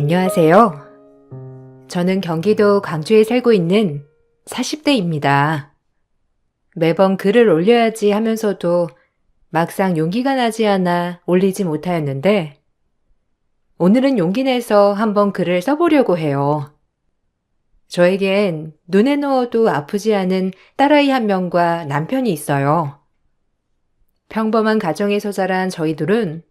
안녕하세요. 저는 경기도 광주에 살고 있는 40대입니다. 매번 글을 올려야지 하면서도 막상 용기가 나지 않아 올리지 못하였는데 오늘은 용기 내서 한번 글을 써보려고 해요. 저에겐 눈에 넣어도 아프지 않은 딸아이 한 명과 남편이 있어요. 평범한 가정에서 자란 저희 둘은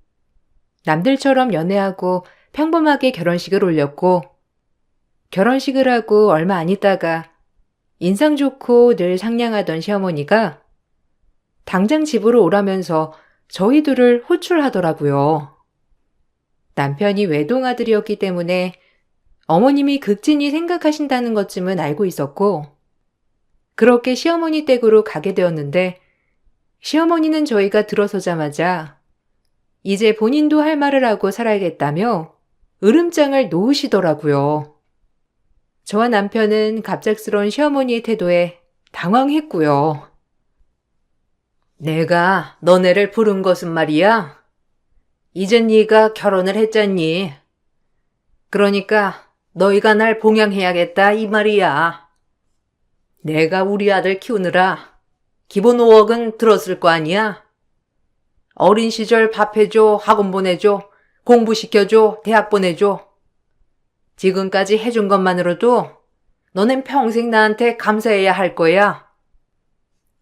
남들처럼 연애하고 평범하게 결혼식을 올렸고 결혼식을 하고 얼마 안 있다가 인상 좋고 늘 상냥하던 시어머니가 당장 집으로 오라면서 저희 둘을 호출하더라고요. 남편이 외동아들이었기 때문에 어머님이 극진히 생각하신다는 것쯤은 알고 있었고 그렇게 시어머니 댁으로 가게 되었는데 시어머니는 저희가 들어서자마자 이제 본인도 할 말을 하고 살아야겠다며 으름장을 놓으시더라고요. 저와 남편은 갑작스러운 시어머니의 태도에 당황했고요. 내가 너네를 부른 것은 말이야. 이젠 네가 결혼을 했잖니. 그러니까 너희가 날 봉양해야겠다 이 말이야. 내가 우리 아들 키우느라 기본 5억은 들었을 거 아니야. 어린 시절 밥 해줘, 학원 보내줘, 공부시켜줘, 대학 보내줘. 지금까지 해준 것만으로도 너넨 평생 나한테 감사해야 할 거야.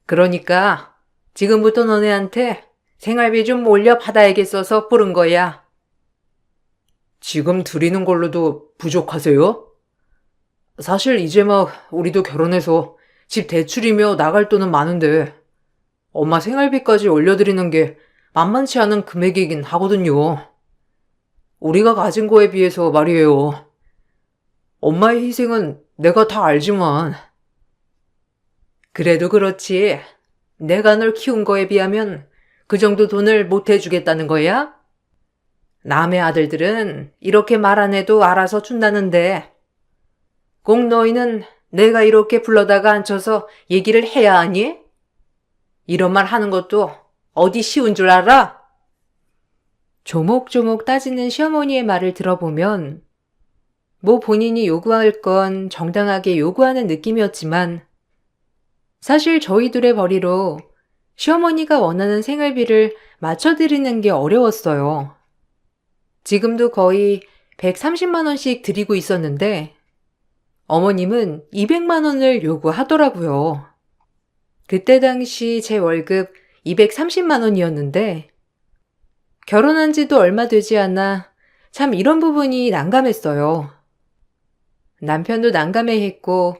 그러니까 지금부터 너네한테 생활비 좀 올려 받아야겠어서 부른 거야. 지금 드리는 걸로도 부족하세요? 사실 이제 막 우리도 결혼해서 집 대출이며 나갈 돈은 많은데 엄마 생활비까지 올려드리는 게 만만치 않은 금액이긴 하거든요. 우리가 가진 거에 비해서 말이에요. 엄마의 희생은 내가 다 알지만. 그래도 그렇지. 내가 널 키운 거에 비하면 그 정도 돈을 못 해주겠다는 거야? 남의 아들들은 이렇게 말 안 해도 알아서 준다는데 꼭 너희는 내가 이렇게 불러다가 앉혀서 얘기를 해야 하니? 이런 말 하는 것도 어디 쉬운 줄 알아? 조목조목 따지는 시어머니의 말을 들어보면 뭐 본인이 요구할 건 정당하게 요구하는 느낌이었지만 사실 저희 둘의 벌이로 시어머니가 원하는 생활비를 맞춰드리는 게 어려웠어요. 지금도 거의 130만 원씩 드리고 있었는데 어머님은 200만 원을 요구하더라고요. 그때 당시 제 월급 230만 원이었는데 결혼한 지도 얼마 되지 않아 참 이런 부분이 난감했어요. 남편도 난감해했고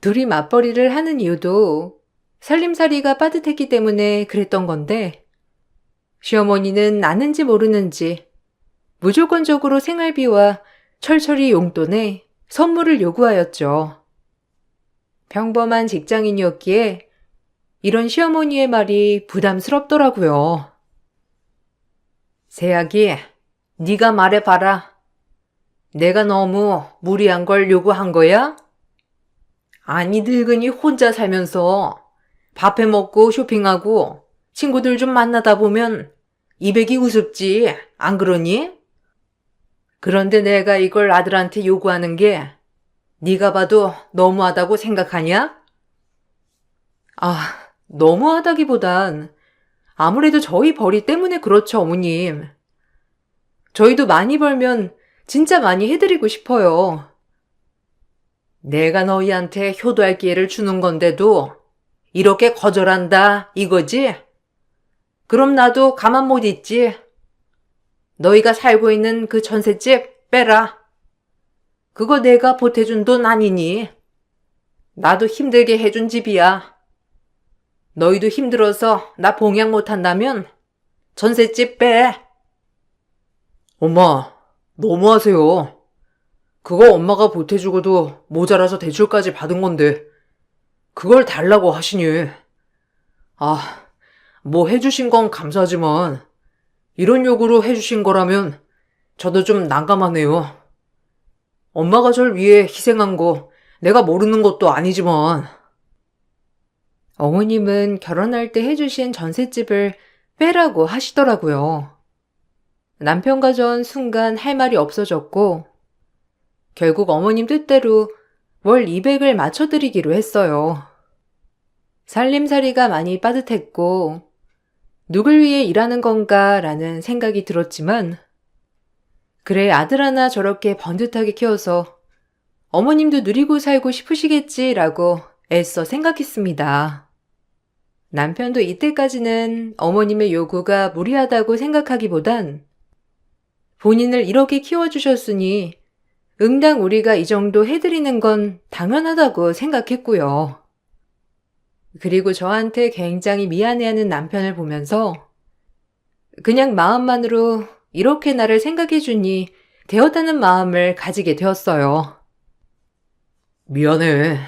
둘이 맞벌이를 하는 이유도 살림살이가 빠듯했기 때문에 그랬던 건데 시어머니는 아는지 모르는지 무조건적으로 생활비와 철철이 용돈에 선물을 요구하였죠. 평범한 직장인이었기에 이런 시어머니의 말이 부담스럽더라고요. 새아기, 네가 말해봐라. 내가 너무 무리한 걸 요구한 거야? 아니 늙은이 혼자 살면서 밥 해먹고 쇼핑하고 친구들 좀 만나다 보면 이백이 우습지, 안 그러니? 그런데 내가 이걸 아들한테 요구하는 게 네가 봐도 너무하다고 생각하냐? 너무하다기보단 아무래도 저희 벌이 때문에 그렇죠, 어머님. 저희도 많이 벌면 진짜 많이 해드리고 싶어요. 내가 너희한테 효도할 기회를 주는 건데도 이렇게 거절한다, 이거지? 그럼 나도 가만 못 있지. 너희가 살고 있는 그 전셋집 빼라. 그거 내가 보태준 돈 아니니? 나도 힘들게 해준 집이야. 너희도 힘들어서 나 봉양 못한다면 전셋집 빼. 엄마, 너무하세요. 그거 엄마가 보태주고도 모자라서 대출까지 받은 건데 그걸 달라고 하시니. 뭐 해주신 건 감사하지만 이런 요구로 해주신 거라면 저도 좀 난감하네요. 엄마가 절 위해 희생한 거 내가 모르는 것도 아니지만. 어머님은 결혼할 때 해주신 전셋집을 빼라고 하시더라고요. 남편과 전 순간 할 말이 없어졌고 결국 어머님 뜻대로 월 200을 맞춰드리기로 했어요. 살림살이가 많이 빠듯했고 누굴 위해 일하는 건가 라는 생각이 들었지만 그래 아들 하나 저렇게 번듯하게 키워서 어머님도 누리고 살고 싶으시겠지라고 애써 생각했습니다. 남편도 이때까지는 어머님의 요구가 무리하다고 생각하기보단 본인을 이렇게 키워주셨으니 응당 우리가 이 정도 해드리는 건 당연하다고 생각했고요. 그리고 저한테 굉장히 미안해하는 남편을 보면서 그냥 마음만으로 이렇게 나를 생각해주니 되었다는 마음을 가지게 되었어요. 미안해.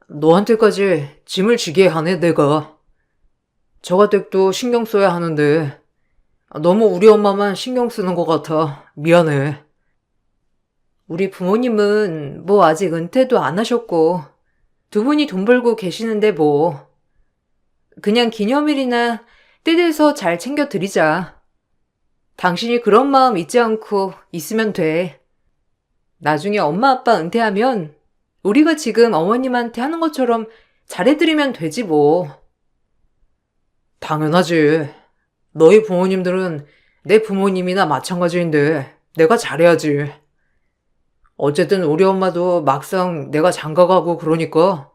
너한테까지 짐을 지게 하네, 내가. 저가댁도 신경 써야 하는데 너무 우리 엄마만 신경 쓰는 것 같아. 미안해. 우리 부모님은 뭐 아직 은퇴도 안 하셨고 두 분이 돈 벌고 계시는데 뭐. 그냥 기념일이나 때 돼서 잘 챙겨드리자. 당신이 그런 마음 잊지 않고 있으면 돼. 나중에 엄마 아빠 은퇴하면 우리가 지금 어머님한테 하는 것처럼 잘해드리면 되지 뭐. 당연하지. 너희 부모님들은 내 부모님이나 마찬가지인데 내가 잘해야지. 어쨌든 우리 엄마도 막상 내가 장가가고 그러니까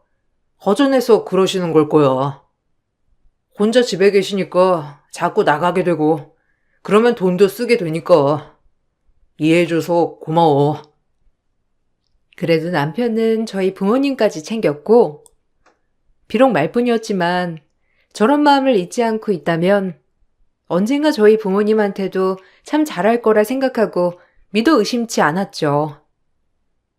허전해서 그러시는 걸 거야. 혼자 집에 계시니까 자꾸 나가게 되고 그러면 돈도 쓰게 되니까 이해해줘서 고마워. 그래도 남편은 저희 부모님까지 챙겼고 비록 말뿐이었지만 저런 마음을 잊지 않고 있다면 언젠가 저희 부모님한테도 참 잘할 거라 생각하고 믿어 의심치 않았죠.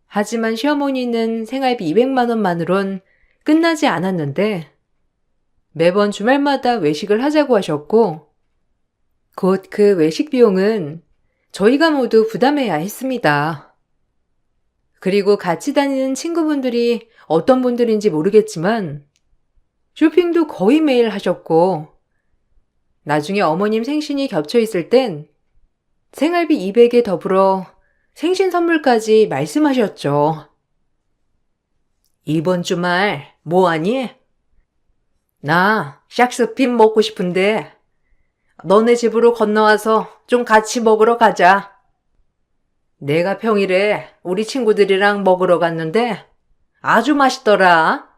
하지만 시어머니는 생활비 200만 원만으론 끝나지 않았는데 매번 주말마다 외식을 하자고 하셨고 곧 그 외식 비용은 저희가 모두 부담해야 했습니다. 그리고 같이 다니는 친구분들이 어떤 분들인지 모르겠지만 쇼핑도 거의 매일 하셨고 나중에 어머님 생신이 겹쳐 있을 땐 생활비 200에 더불어 생신 선물까지 말씀하셨죠. 이번 주말 뭐하니? 나 샥스핀 먹고 싶은데 너네 집으로 건너와서 좀 같이 먹으러 가자. 내가 평일에 우리 친구들이랑 먹으러 갔는데 아주 맛있더라.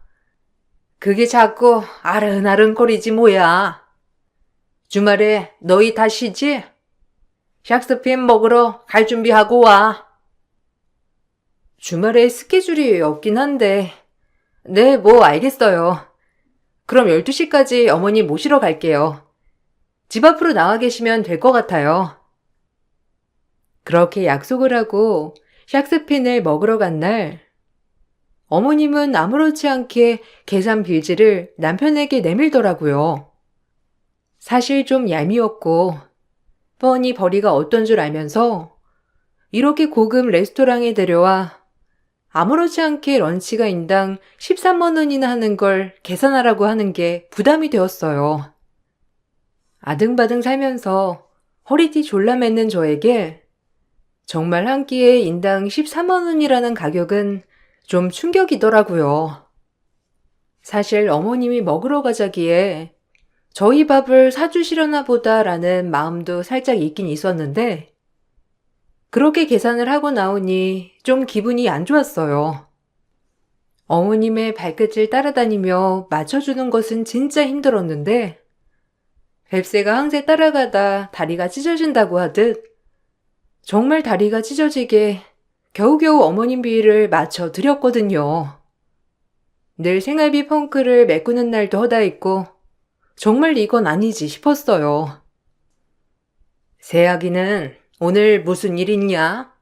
그게 자꾸 아른아른거리지 뭐야. 주말에 너희 다 쉬지? 샥스핀 먹으러 갈 준비하고 와. 주말에 스케줄이 없긴 한데 네, 뭐 알겠어요. 그럼 12시까지 어머니 모시러 갈게요. 집 앞으로 나와 계시면 될 것 같아요. 그렇게 약속을 하고 샥스핀을 먹으러 간 날 어머님은 아무렇지 않게 계산 빌지를 남편에게 내밀더라고요. 사실 좀 얄미웠고 뻔히 벌이가 어떤 줄 알면서 이렇게 고급 레스토랑에 데려와 아무렇지 않게 런치가 인당 13만 원이나 하는 걸 계산하라고 하는 게 부담이 되었어요. 아등바등 살면서 허리띠 졸라 맸는 저에게 정말 한 끼에 인당 13만 원이라는 가격은 좀 충격이더라고요. 사실 어머님이 먹으러 가자기에 저희 밥을 사주시려나 보다라는 마음도 살짝 있긴 있었는데 그렇게 계산을 하고 나오니 좀 기분이 안 좋았어요. 어머님의 발끝을 따라다니며 맞춰주는 것은 진짜 힘들었는데 뱁새가 항새 따라가다 다리가 찢어진다고 하듯 정말 다리가 찢어지게 겨우겨우 어머님 비위를 맞춰 드렸거든요. 늘 생활비 펑크를 메꾸는 날도 허다했고 정말 이건 아니지 싶었어요. 새아기는 오늘 무슨 일 있냐?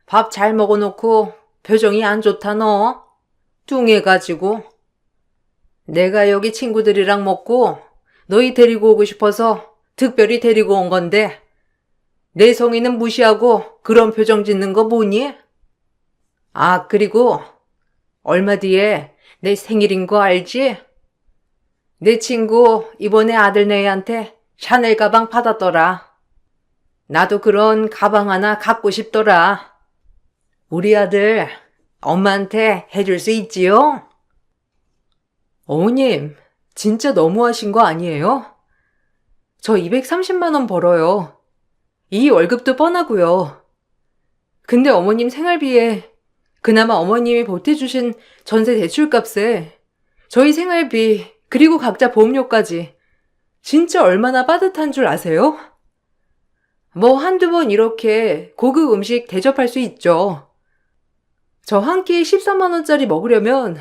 밥 잘 먹어놓고 표정이 안 좋다 너. 뚱해가지고. 내가 여기 친구들이랑 먹고 너희 데리고 오고 싶어서 특별히 데리고 온 건데 내 성의는 무시하고 그런 표정 짓는 거 뭐니? 아, 그리고 얼마 뒤에 내 생일인 거 알지? 내 친구 이번에 아들내한테 샤넬 가방 받았더라. 나도 그런 가방 하나 갖고 싶더라. 우리 아들 엄마한테 해줄 수 있지요? 어머님, 진짜 너무하신 거 아니에요? 저 230만 원 벌어요. 이 월급도 뻔하고요. 근데 어머님 생활비에 그나마 어머님이 보태주신 전세 대출값에 저희 생활비 그리고 각자 보험료까지 진짜 얼마나 빠듯한 줄 아세요? 뭐 한두 번 이렇게 고급 음식 대접할 수 있죠. 저 한 끼 13만 원짜리 먹으려면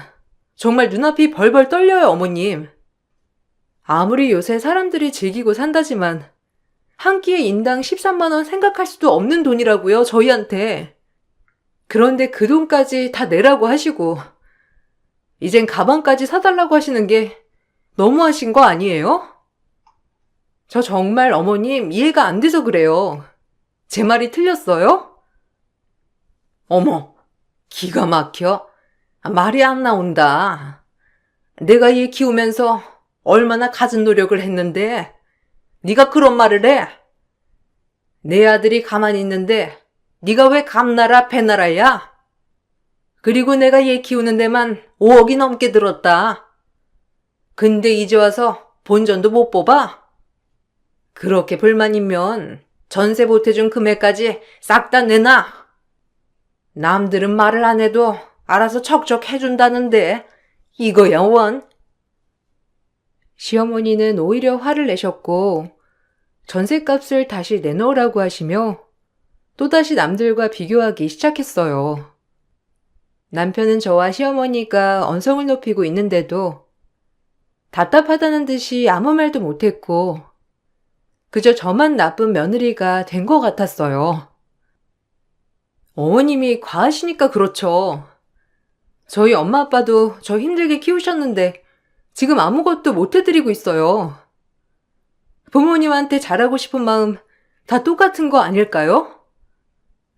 정말 눈앞이 벌벌 떨려요, 어머님. 아무리 요새 사람들이 즐기고 산다지만 한 끼에 인당 13만 원 생각할 수도 없는 돈이라고요, 저희한테. 그런데 그 돈까지 다 내라고 하시고 이젠 가방까지 사달라고 하시는 게 너무하신 거 아니에요? 저 정말 어머님 이해가 안 돼서 그래요. 제 말이 틀렸어요? 어머, 기가 막혀. 말이 안 나온다. 내가 얘 키우면서 얼마나 갖은 노력을 했는데 네가 그런 말을 해? 내 아들이 가만히 있는데 네가 왜 감나라 배나라야? 그리고 내가 얘 키우는 데만 5억이 넘게 들었다. 근데 이제 와서 본전도 못 뽑아? 그렇게 불만이면 전세 보태준 금액까지 싹 다 내놔. 남들은 말을 안 해도 알아서 척척 해준다는데 이거야 원. 시어머니는 오히려 화를 내셨고 전셋값을 다시 내놓으라고 하시며 또다시 남들과 비교하기 시작했어요. 남편은 저와 시어머니가 언성을 높이고 있는데도 답답하다는 듯이 아무 말도 못했고 그저 저만 나쁜 며느리가 된 것 같았어요. 어머님이 과하시니까 그렇죠. 저희 엄마 아빠도 저 힘들게 키우셨는데 지금 아무것도 못 해드리고 있어요. 부모님한테 잘하고 싶은 마음 다 똑같은 거 아닐까요?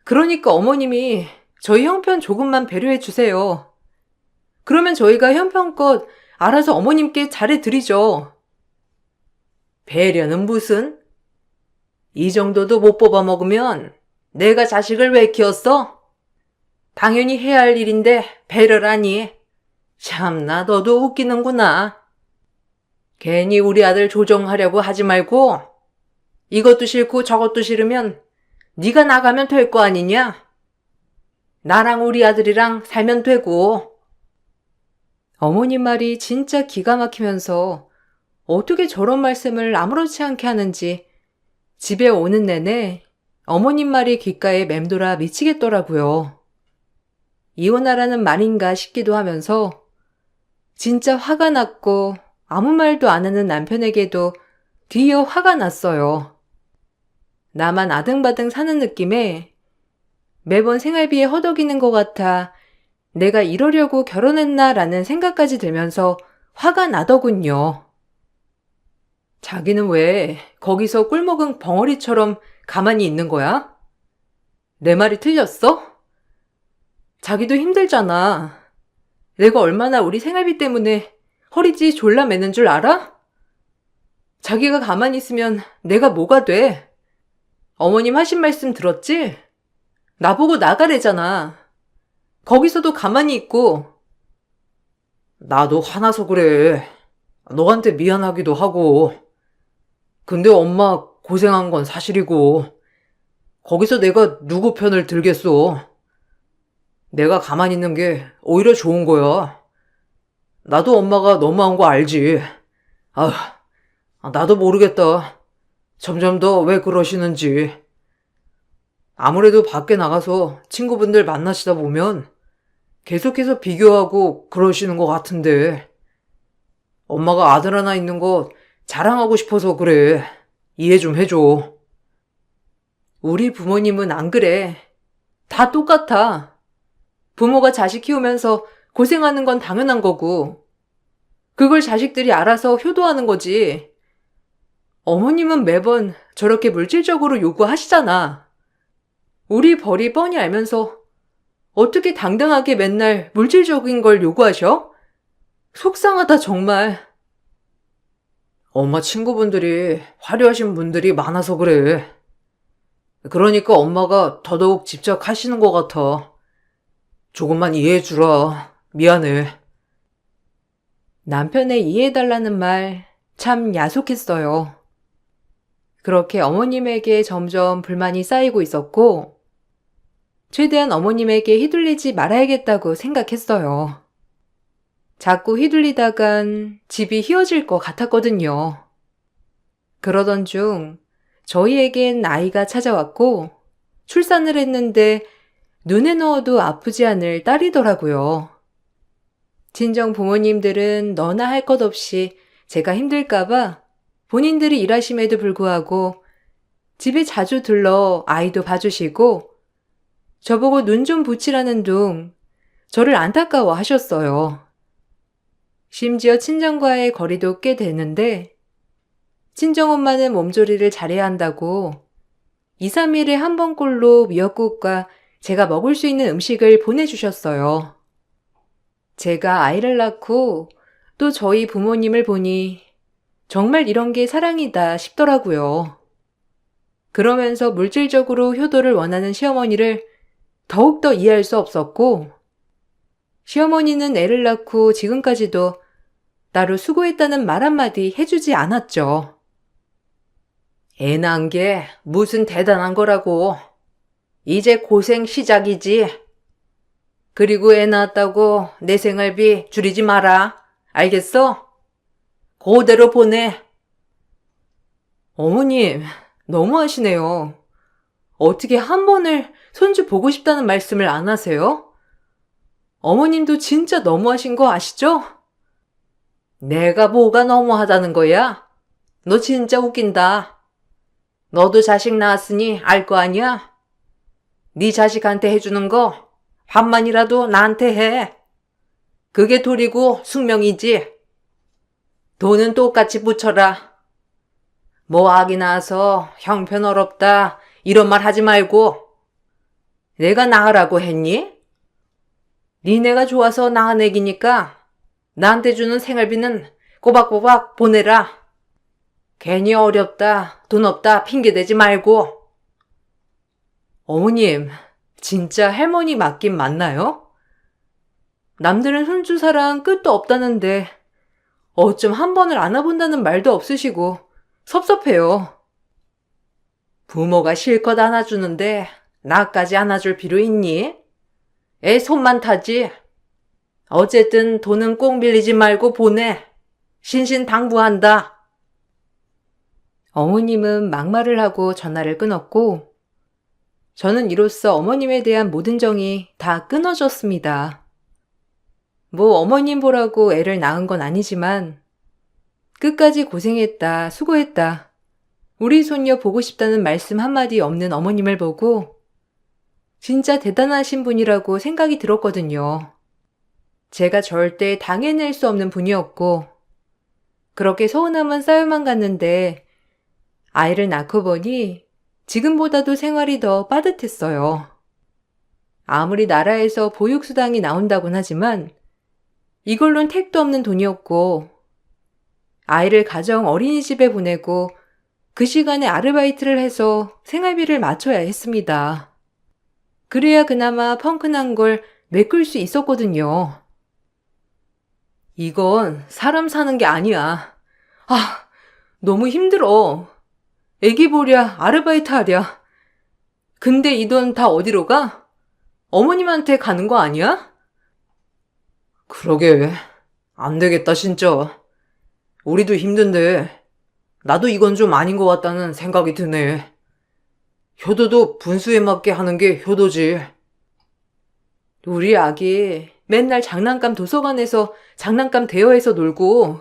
그러니까 어머님이 저희 형편 조금만 배려해 주세요. 그러면 저희가 형편껏 알아서 어머님께 잘해드리죠. 배려는 무슨? 이 정도도 못 뽑아먹으면 내가 자식을 왜 키웠어? 당연히 해야 할 일인데 배려라니. 참나 너도 웃기는구나. 괜히 우리 아들 조정하려고 하지 말고 이것도 싫고 저것도 싫으면 네가 나가면 될 거 아니냐? 나랑 우리 아들이랑 살면 되고. 어머님 말이 진짜 기가 막히면서 어떻게 저런 말씀을 아무렇지 않게 하는지 집에 오는 내내 어머님 말이 귓가에 맴돌아 미치겠더라고요. 이혼하라는 말인가 싶기도 하면서 진짜 화가 났고 아무 말도 안 하는 남편에게도 뒤이어 화가 났어요. 나만 아등바등 사는 느낌에 매번 생활비에 허덕이는 것 같아 내가 이러려고 결혼했나라는 생각까지 들면서 화가 나더군요. 자기는 왜 거기서 꿀먹은 벙어리처럼 가만히 있는 거야? 내 말이 틀렸어? 자기도 힘들잖아. 내가 얼마나 우리 생활비 때문에 허리띠 졸라 매는 줄 알아? 자기가 가만히 있으면 내가 뭐가 돼? 어머님 하신 말씀 들었지? 나보고 나가래잖아. 거기서도 가만히 있고. 나도 화나서 그래. 너한테 미안하기도 하고. 근데 엄마 고생한 건 사실이고. 거기서 내가 누구 편을 들겠어. 내가 가만히 있는 게 오히려 좋은 거야. 나도 엄마가 너무한 거 알지. 나도 모르겠다. 점점 더 왜 그러시는지. 아무래도 밖에 나가서 친구분들 만나시다 보면 계속해서 비교하고 그러시는 것 같은데. 엄마가 아들 하나 있는 거 자랑하고 싶어서 그래. 이해 좀 해줘. 우리 부모님은 안 그래. 다 똑같아. 부모가 자식 키우면서 고생하는 건 당연한 거고 그걸 자식들이 알아서 효도하는 거지. 어머님은 매번 저렇게 물질적으로 요구하시잖아. 우리 벌이 뻔히 알면서 어떻게 당당하게 맨날 물질적인 걸 요구하셔? 속상하다 정말. 엄마 친구분들이 화려하신 분들이 많아서 그래. 그러니까 엄마가 더더욱 직접 하시는 것 같아. 조금만 이해해주라. 미안해. 남편의 이해해달라는 말 참 야속했어요. 그렇게 어머님에게 점점 불만이 쌓이고 있었고, 최대한 어머님에게 휘둘리지 말아야겠다고 생각했어요. 자꾸 휘둘리다간 집이 휘어질 것 같았거든요. 그러던 중 저희에겐 아이가 찾아왔고 출산을 했는데 눈에 넣어도 아프지 않을 딸이더라고요. 친정 부모님들은 너나 할 것 없이 제가 힘들까봐 본인들이 일하심에도 불구하고 집에 자주 들러 아이도 봐주시고 저보고 눈 좀 붙이라는 둥 저를 안타까워 하셨어요. 심지어 친정과의 거리도 꽤 되는데 친정엄마는 몸조리를 잘해야 한다고 2, 3일에 한 번꼴로 미역국과 제가 먹을 수 있는 음식을 보내주셨어요. 제가 아이를 낳고 또 저희 부모님을 보니 정말 이런 게 사랑이다 싶더라고요. 그러면서 물질적으로 효도를 원하는 시어머니를 더욱더 이해할 수 없었고, 시어머니는 애를 낳고 지금까지도 나로 수고했다는 말 한마디 해주지 않았죠. 애 낳은 게 무슨 대단한 거라고. 이제 고생 시작이지. 그리고 애 낳았다고 내 생활비 줄이지 마라. 알겠어? 그대로 보내. 어머님, 너무하시네요. 어떻게 한 번을 손주 보고 싶다는 말씀을 안 하세요? 어머님도 진짜 너무하신 거 아시죠? 내가 뭐가 너무하다는 거야? 너 진짜 웃긴다. 너도 자식 낳았으니 알 거 아니야? 네 자식한테 해주는 거 반만이라도 나한테 해. 그게 도리고 숙명이지. 돈은 똑같이 붙여라. 뭐 아기 낳아서 형편어렵다 이런 말 하지 말고. 내가 낳으라고 했니? 니네가 좋아서 낳은 애기니까 나한테 주는 생활비는 꼬박꼬박 보내라. 괜히 어렵다, 돈 없다 핑계대지 말고. 어머님, 진짜 할머니 맞긴 맞나요? 남들은 손주 사랑 끝도 없다는데 어쩜 한 번을 안아본다는 말도 없으시고 섭섭해요. 부모가 실컷 안아주는데 나까지 안아줄 필요 있니? 애 손만 타지. 어쨌든 돈은 꼭 밀리지 말고 보내. 신신당부한다. 어머님은 막말을 하고 전화를 끊었고 저는 이로써 어머님에 대한 모든 정이 다 끊어졌습니다. 뭐 어머님 보라고 애를 낳은 건 아니지만 끝까지 고생했다, 수고했다. 우리 손녀 보고 싶다는 말씀 한마디 없는 어머님을 보고 진짜 대단하신 분이라고 생각이 들었거든요. 제가 절대 당해낼 수 없는 분이었고 그렇게 서운함은 쌓여만 갔는데 아이를 낳고 보니 지금보다도 생활이 더 빠듯했어요. 아무리 나라에서 보육수당이 나온다곤 하지만 이걸론 택도 없는 돈이었고 아이를 가정 어린이집에 보내고 그 시간에 아르바이트를 해서 생활비를 맞춰야 했습니다. 그래야 그나마 펑크난 걸 메꿀 수 있었거든요. 이건 사람 사는 게 아니야. 아, 너무 힘들어. 애기 보랴, 아르바이트 하랴. 근데 이 돈 다 어디로 가? 어머님한테 가는 거 아니야? 그러게, 안 되겠다 진짜. 우리도 힘든데 나도 이건 좀 아닌 것 같다는 생각이 드네. 효도도 분수에 맞게 하는 게 효도지. 우리 아기 맨날 장난감 도서관에서 장난감 대여해서 놀고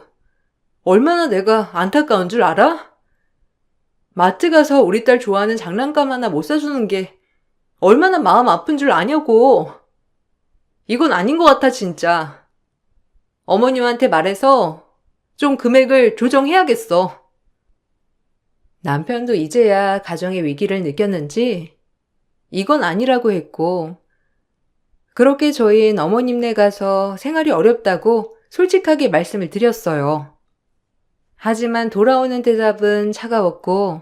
얼마나 내가 안타까운 줄 알아? 마트 가서 우리 딸 좋아하는 장난감 하나 못 사주는 게 얼마나 마음 아픈 줄 아냐고. 이건 아닌 것 같아 진짜. 어머님한테 말해서 좀 금액을 조정해야겠어. 남편도 이제야 가정의 위기를 느꼈는지 이건 아니라고 했고 그렇게 저희는 어머님네 가서 생활이 어렵다고 솔직하게 말씀을 드렸어요. 하지만 돌아오는 대답은 차가웠고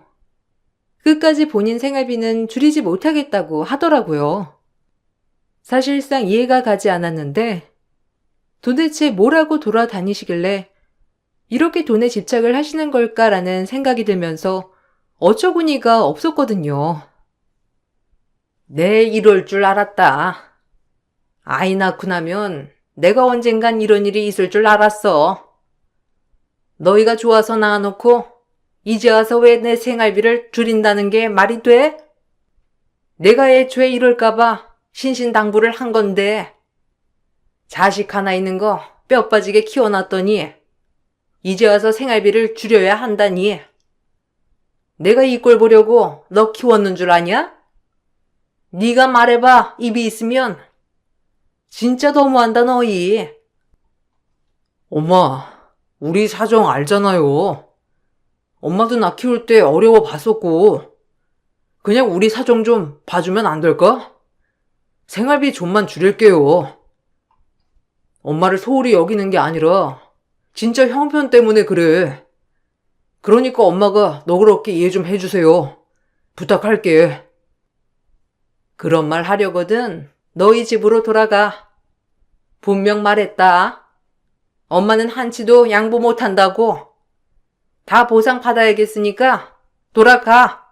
끝까지 본인 생활비는 줄이지 못하겠다고 하더라고요. 사실상 이해가 가지 않았는데 도대체 뭐라고 돌아다니시길래 이렇게 돈에 집착을 하시는 걸까라는 생각이 들면서 어처구니가 없었거든요. 내 이럴 줄 알았다. 아이 낳고 나면 내가 언젠간 이런 일이 있을 줄 알았어. 너희가 좋아서 낳아놓고 이제 와서 왜 내 생활비를 줄인다는 게 말이 돼? 내가 애초에 이럴까봐 신신당부를 한 건데 자식 하나 있는 거 뼈 빠지게 키워놨더니 이제 와서 생활비를 줄여야 한다니. 내가 이 꼴 보려고 너 키웠는 줄 아냐? 네가 말해봐, 입이 있으면. 진짜 너무한다 너희. 엄마, 우리 사정 알잖아요. 엄마도 나 키울 때 어려워 봤었고 그냥 우리 사정 좀 봐주면 안 될까? 생활비 좀만 줄일게요. 엄마를 소홀히 여기는 게 아니라 진짜 형편 때문에 그래. 그러니까 엄마가 너그럽게 이해 좀 해주세요. 부탁할게. 그런 말 하려거든 너희 집으로 돌아가. 분명 말했다. 엄마는 한치도 양보 못한다고. 다 보상 받아야겠으니까 돌아가.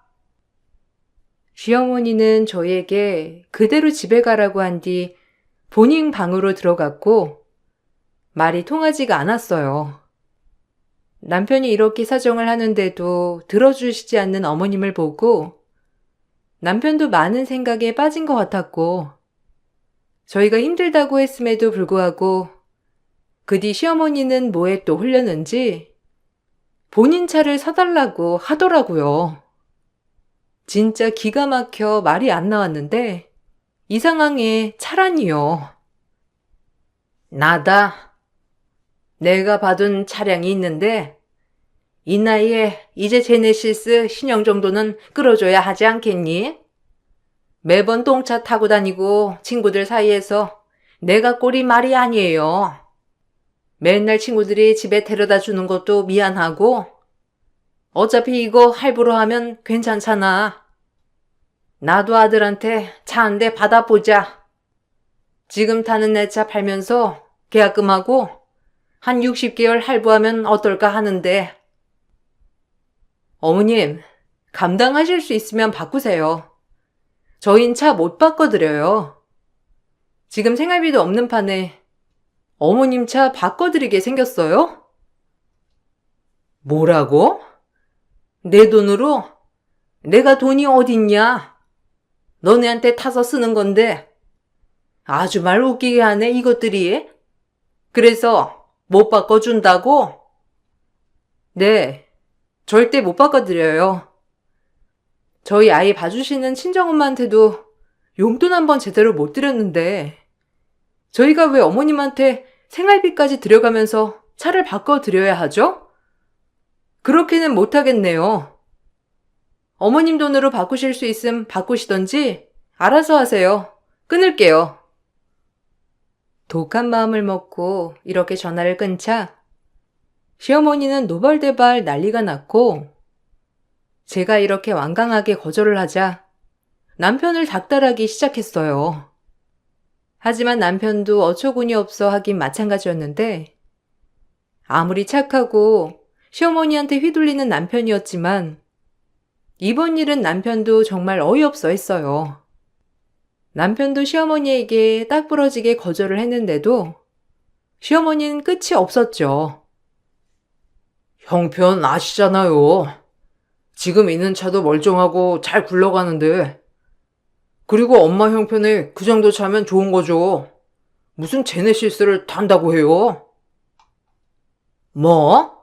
시어머니는 저에게 그대로 집에 가라고 한 뒤 본인 방으로 들어갔고 말이 통하지가 않았어요. 남편이 이렇게 사정을 하는데도 들어주시지 않는 어머님을 보고 남편도 많은 생각에 빠진 것 같았고 저희가 힘들다고 했음에도 불구하고 그 뒤 시어머니는 뭐에 또 홀렸는지 본인 차를 사달라고 하더라고요. 진짜 기가 막혀 말이 안 나왔는데 이 상황에 차라니요. 나다. 내가 받은 차량이 있는데 이 나이에 이제 제네시스 신형 정도는 끌어줘야 하지 않겠니? 매번 똥차 타고 다니고 친구들 사이에서 내가 꼴이 말이 아니에요. 맨날 친구들이 집에 데려다 주는 것도 미안하고 어차피 이거 할부로 하면 괜찮잖아. 나도 아들한테 차 한 대 받아보자. 지금 타는 내 차 팔면서 계약금하고 한 60개월 할부하면 어떨까 하는데. 어머님, 감당하실 수 있으면 바꾸세요. 저흰 차 못 바꿔드려요. 지금 생활비도 없는 판에 어머님 차 바꿔드리게 생겼어요? 뭐라고? 내 돈으로? 내가 돈이 어딨냐? 너네한테 타서 쓰는 건데. 아주 말 웃기게 하네 이것들이. 그래서 못 바꿔준다고? 네, 절대 못 바꿔드려요. 저희 아이 봐주시는 친정엄마한테도 용돈 한 번 제대로 못 드렸는데 저희가 왜 어머님한테 생활비까지 들여가면서 차를 바꿔드려야 하죠? 그렇게는 못하겠네요. 어머님 돈으로 바꾸실 수 있음 바꾸시던지 알아서 하세요. 끊을게요. 독한 마음을 먹고 이렇게 전화를 끊자 시어머니는 노발대발 난리가 났고 제가 이렇게 완강하게 거절을 하자 남편을 닥달하기 시작했어요. 하지만 남편도 어처구니 없어 하긴 마찬가지였는데 아무리 착하고 시어머니한테 휘둘리는 남편이었지만 이번 일은 남편도 정말 어이없어 했어요. 남편도 시어머니에게 딱 부러지게 거절을 했는데도 시어머니는 끝이 없었죠. 형편 아시잖아요. 지금 있는 차도 멀쩡하고 잘 굴러가는데 그리고 엄마 형편에 그 정도 차면 좋은 거죠. 무슨 제네시스를 탄다고 해요? 뭐?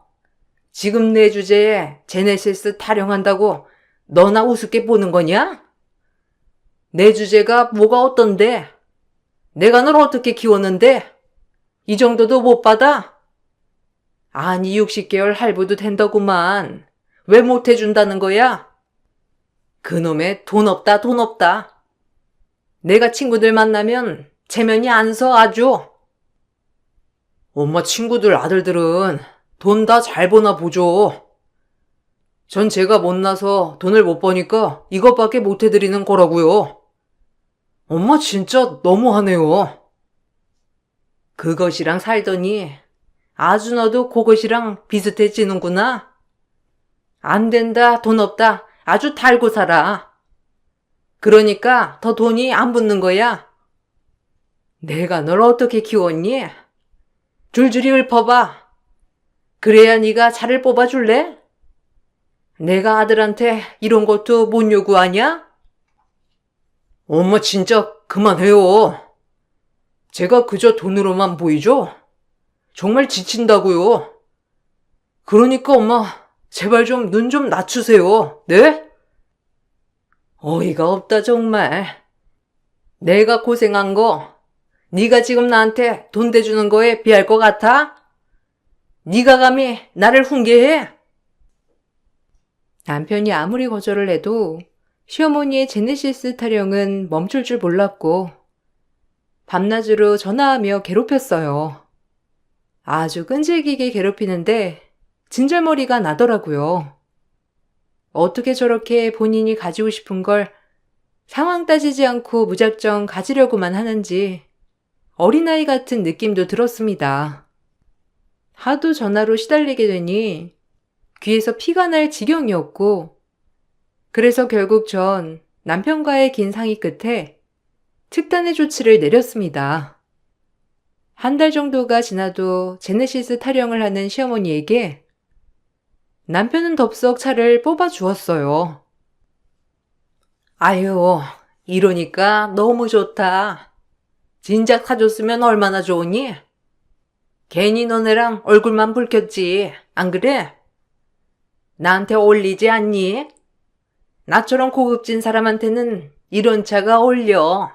지금 내 주제에 제네시스 타령한다고 너나 우습게 보는 거냐? 내 주제가 뭐가 어떤데? 내가 널 어떻게 키웠는데? 이 정도도 못 받아? 아니 60개월 할부도 된다구만. 왜 못 해준다는 거야? 그놈의 돈 없다 돈 없다. 내가 친구들 만나면 체면이 안 서 아주. 엄마 친구들 아들들은 돈 다 잘 버나 보죠. 전 제가 못나서 돈을 못 버니까 이것밖에 못 해드리는 거라고요. 엄마 진짜 너무하네요. 그것이랑 살더니 아주 너도 그것이랑 비슷해지는구나. 안 된다, 돈 없다, 아주 달고 살아. 그러니까 더 돈이 안 붙는 거야. 내가 널 어떻게 키웠니? 줄줄이 읊어봐. 그래야 네가 차를 뽑아줄래? 내가 아들한테 이런 것도 못 요구하냐? 엄마 진짜 그만해요. 제가 그저 돈으로만 보이죠? 정말 지친다고요. 그러니까 엄마 제발 좀 눈 좀 낮추세요. 네? 어이가 없다 정말. 내가 고생한 거 네가 지금 나한테 돈 대주는 거에 비할 것 같아? 네가 감히 나를 훈계해? 남편이 아무리 거절을 해도 시어머니의 제네시스 타령은 멈출 줄 몰랐고 밤낮으로 전화하며 괴롭혔어요. 아주 끈질기게 괴롭히는데 진절머리가 나더라고요. 어떻게 저렇게 본인이 가지고 싶은 걸 상황 따지지 않고 무작정 가지려고만 하는지 어린아이 같은 느낌도 들었습니다. 하도 전화로 시달리게 되니 귀에서 피가 날 지경이었고 그래서 결국 전 남편과의 긴 상의 끝에 특단의 조치를 내렸습니다. 한 달 정도가 지나도 제네시스 타령을 하는 시어머니에게 남편은 덥석 차를 뽑아 주었어요. 아유, 이러니까 너무 좋다. 진작 사줬으면 얼마나 좋으니? 괜히 너네랑 얼굴만 붉혔지, 안 그래? 나한테 어울리지 않니? 나처럼 고급진 사람한테는 이런 차가 어울려.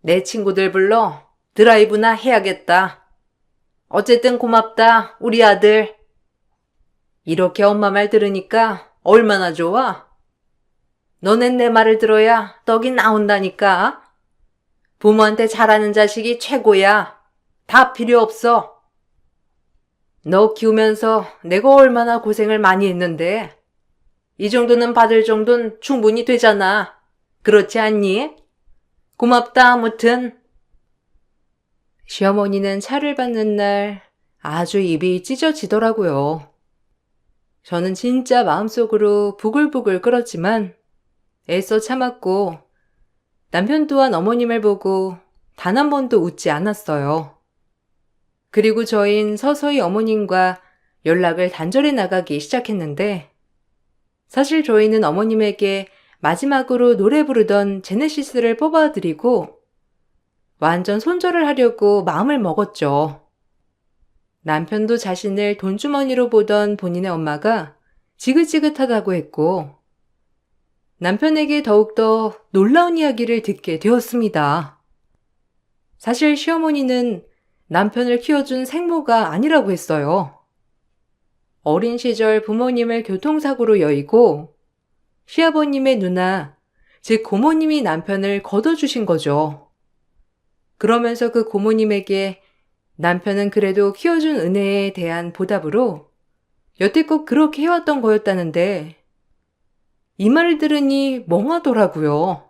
내 친구들 불러 드라이브나 해야겠다. 어쨌든 고맙다, 우리 아들. 이렇게 엄마 말 들으니까 얼마나 좋아? 너넨 내 말을 들어야 떡이 나온다니까. 부모한테 잘하는 자식이 최고야. 다 필요 없어. 너 키우면서 내가 얼마나 고생을 많이 했는데 이 정도는 받을 정도는 충분히 되잖아. 그렇지 않니? 고맙다 아무튼. 시어머니는 차를 받는 날 아주 입이 찢어지더라고요. 저는 진짜 마음속으로 부글부글 끓었지만 애써 참았고 남편 또한 어머님을 보고 단 한 번도 웃지 않았어요. 그리고 저흰 서서히 어머님과 연락을 단절해 나가기 시작했는데 사실 저희는 어머님에게 마지막으로 노래 부르던 제네시스를 뽑아드리고 완전 손절을 하려고 마음을 먹었죠. 남편도 자신을 돈주머니로 보던 본인의 엄마가 지긋지긋하다고 했고 남편에게 더욱더 놀라운 이야기를 듣게 되었습니다. 사실 시어머니는 남편을 키워준 생모가 아니라고 했어요. 어린 시절 부모님을 교통사고로 여의고 시아버님의 누나, 즉 고모님이 남편을 거둬주신 거죠. 그러면서 그 고모님에게 남편은 그래도 키워준 은혜에 대한 보답으로 여태껏 그렇게 해왔던 거였다는데 이 말을 들으니 멍하더라고요.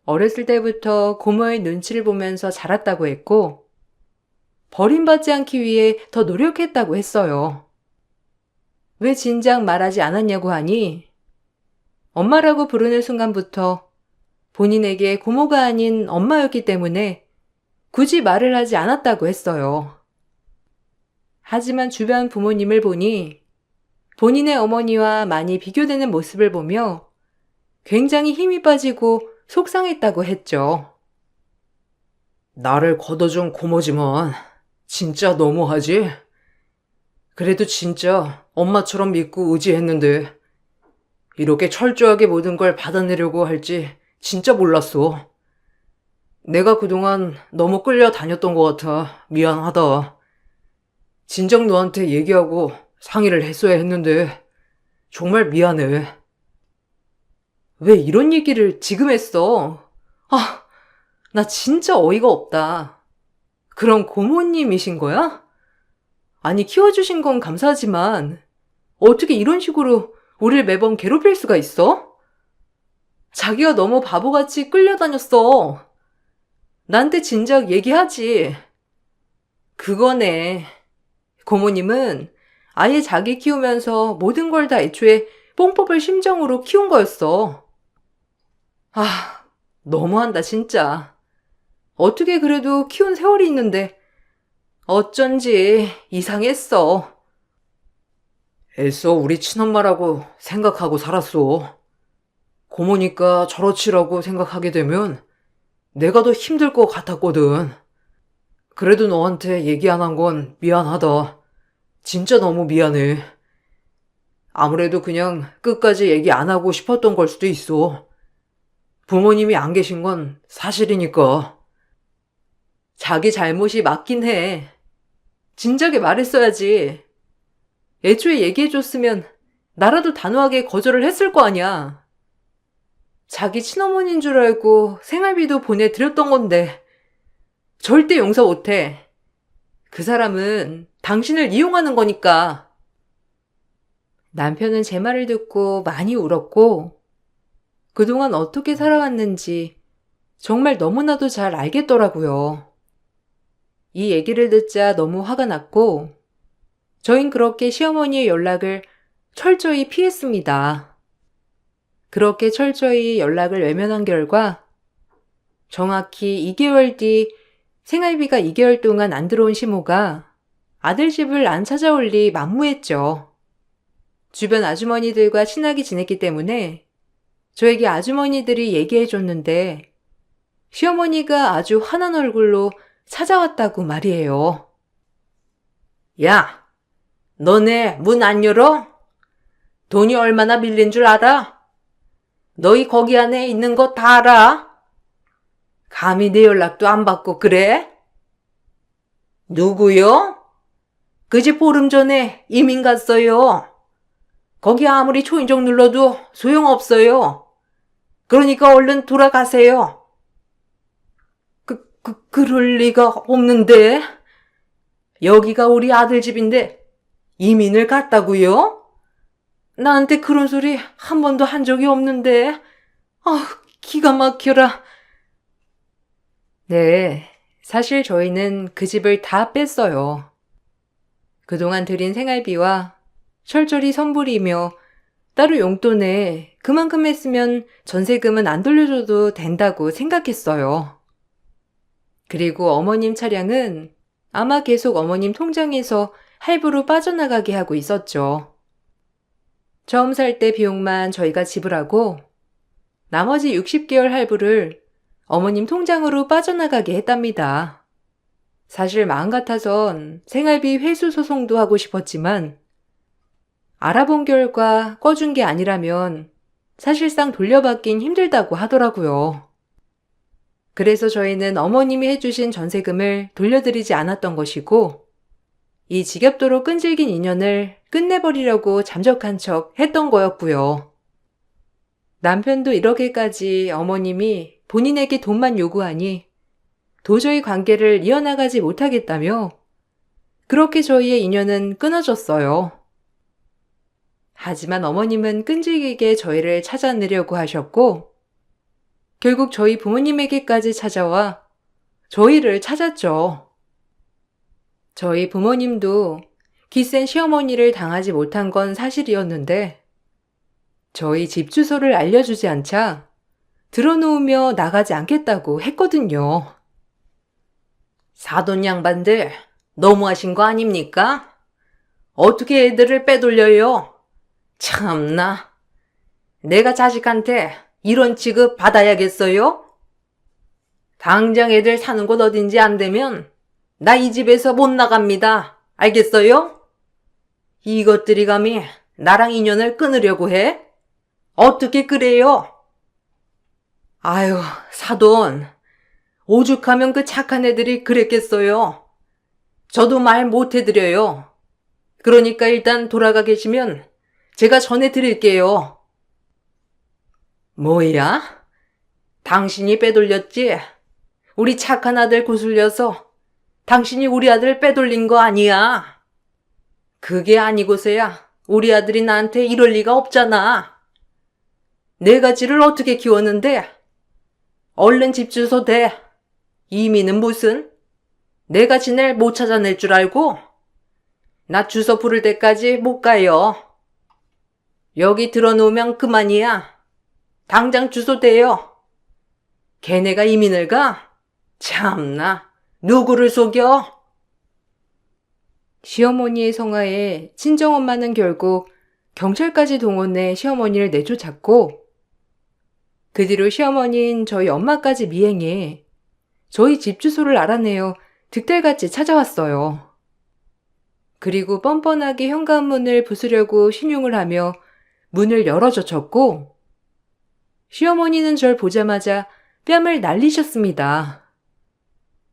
어렸을 때부터 고모의 눈치를 보면서 자랐다고 했고 버림받지 않기 위해 더 노력했다고 했어요. 왜 진작 말하지 않았냐고 하니 엄마라고 부르는 순간부터 본인에게 고모가 아닌 엄마였기 때문에 굳이 말을 하지 않았다고 했어요. 하지만 주변 부모님을 보니 본인의 어머니와 많이 비교되는 모습을 보며 굉장히 힘이 빠지고 속상했다고 했죠. 나를 걷어준 고모지만 진짜 너무하지? 그래도 진짜 엄마처럼 믿고 의지했는데 이렇게 철저하게 모든 걸 받아내려고 할지 진짜 몰랐어. 내가 그동안 너무 끌려다녔던 것 같아. 미안하다. 진작 너한테 얘기하고 상의를 했어야 했는데 정말 미안해. 왜 이런 얘기를 지금 했어? 아, 나 진짜 어이가 없다. 그럼 고모님이신 거야? 아니 키워주신 건 감사하지만 어떻게 이런 식으로 우릴 매번 괴롭힐 수가 있어? 자기가 너무 바보같이 끌려다녔어. 나한테 진작 얘기하지. 그거네. 고모님은 아예 자기 키우면서 모든 걸 다 애초에 뽕 뽑을 심정으로 키운 거였어. 아, 너무한다, 진짜. 어떻게 그래도 키운 세월이 있는데 어쩐지 이상했어. 애써 우리 친엄마라고 생각하고 살았어. 고모니까 저렇지라고 생각하게 되면 내가 더 힘들 것 같았거든. 그래도 너한테 얘기 안 한 건 미안하다. 진짜 너무 미안해. 아무래도 그냥 끝까지 얘기 안 하고 싶었던 걸 수도 있어. 부모님이 안 계신 건 사실이니까. 자기 잘못이 맞긴 해. 진작에 말했어야지. 애초에 얘기해줬으면 나라도 단호하게 거절을 했을 거 아니야. 자기 친어머니인 줄 알고 생활비도 보내드렸던 건데 절대 용서 못해. 그 사람은 당신을 이용하는 거니까. 남편은 제 말을 듣고 많이 울었고 그동안 어떻게 살아왔는지 정말 너무나도 잘 알겠더라고요. 이 얘기를 듣자 너무 화가 났고 저흰 그렇게 시어머니의 연락을 철저히 피했습니다. 그렇게 철저히 연락을 외면한 결과 정확히 2개월 뒤 생활비가 2개월 동안 안 들어온 시모가 아들 집을 안 찾아올 리 만무했죠. 주변 아주머니들과 친하게 지냈기 때문에 저에게 아주머니들이 얘기해 줬는데 시어머니가 아주 환한 얼굴로 찾아왔다고 말이에요. 야, 너네 문 안 열어? 돈이 얼마나 밀린 줄 알아? 너희 거기 안에 있는 거 다 알아? 감히 내 연락도 안 받고 그래? 누구요? 그 집 보름 전에 이민 갔어요. 거기 아무리 초인종 눌러도 소용없어요. 그러니까 얼른 돌아가세요. 그럴 리가 없는데. 여기가 우리 아들 집인데 이민을 갔다고요? 나한테 그런 소리 한 번도 한 적이 없는데. 기가 막혀라. 네, 사실 저희는 그 집을 다 뺐어요. 그동안 들인 생활비와 철저히 선불이며 따로 용돈에 그만큼 했으면 전세금은 안 돌려줘도 된다고 생각했어요. 그리고 어머님 차량은 아마 계속 어머님 통장에서 할부로 빠져나가게 하고 있었죠. 처음 살 때 비용만 저희가 지불하고 나머지 60개월 할부를 어머님 통장으로 빠져나가게 했답니다. 사실 마음 같아선 생활비 회수 소송도 하고 싶었지만 알아본 결과 꺼준 게 아니라면 사실상 돌려받긴 힘들다고 하더라고요. 그래서 저희는 어머님이 해주신 전세금을 돌려드리지 않았던 것이고 이 지겹도록 끈질긴 인연을 끝내버리려고 잠적한 척 했던 거였고요. 남편도 이렇게까지 어머님이 본인에게 돈만 요구하니 도저히 관계를 이어나가지 못하겠다며 그렇게 저희의 인연은 끊어졌어요. 하지만 어머님은 끈질기게 저희를 찾아내려고 하셨고 결국 저희 부모님에게까지 찾아와 저희를 찾았죠. 저희 부모님도 기센 시어머니를 당하지 못한 건 사실이었는데 저희 집 주소를 알려주지 않자 들어놓으며 나가지 않겠다고 했거든요. 사돈 양반들 너무하신 거 아닙니까? 어떻게 애들을 빼돌려요? 참나. 내가 자식한테 이런 취급 받아야겠어요? 당장 애들 사는 곳 어딘지 안 되면 나 이 집에서 못 나갑니다. 알겠어요? 이것들이 감히 나랑 인연을 끊으려고 해? 어떻게 그래요? 아유, 사돈. 오죽하면 그 착한 애들이 그랬겠어요. 저도 말 못 해드려요. 그러니까 일단 돌아가 계시면 제가 전해드릴게요. 뭐야? 당신이 빼돌렸지? 우리 착한 아들 구슬려서 당신이 우리 아들 빼돌린 거 아니야. 그게 아니고서야 우리 아들이 나한테 이럴 리가 없잖아. 네 가지를 어떻게 키웠는데? 얼른 집 주소 대. 이미는 무슨? 내가 지낼 못 찾아낼 줄 알고? 나 주소 부를 때까지 못 가요. 여기 들어놓으면 그만이야. 당장 주소 대요. 걔네가 이민을 가? 참나, 누구를 속여? 시어머니의 성화에 친정엄마는 결국 경찰까지 동원해 시어머니를 내쫓았고, 그 뒤로 시어머니는 저희 엄마까지 미행해 저희 집 주소를 알아내어 득달같이 찾아왔어요. 그리고 뻔뻔하게 현관문을 부수려고 신용을 하며 문을 열어젖혔고, 시어머니는 절 보자마자 뺨을 날리셨습니다.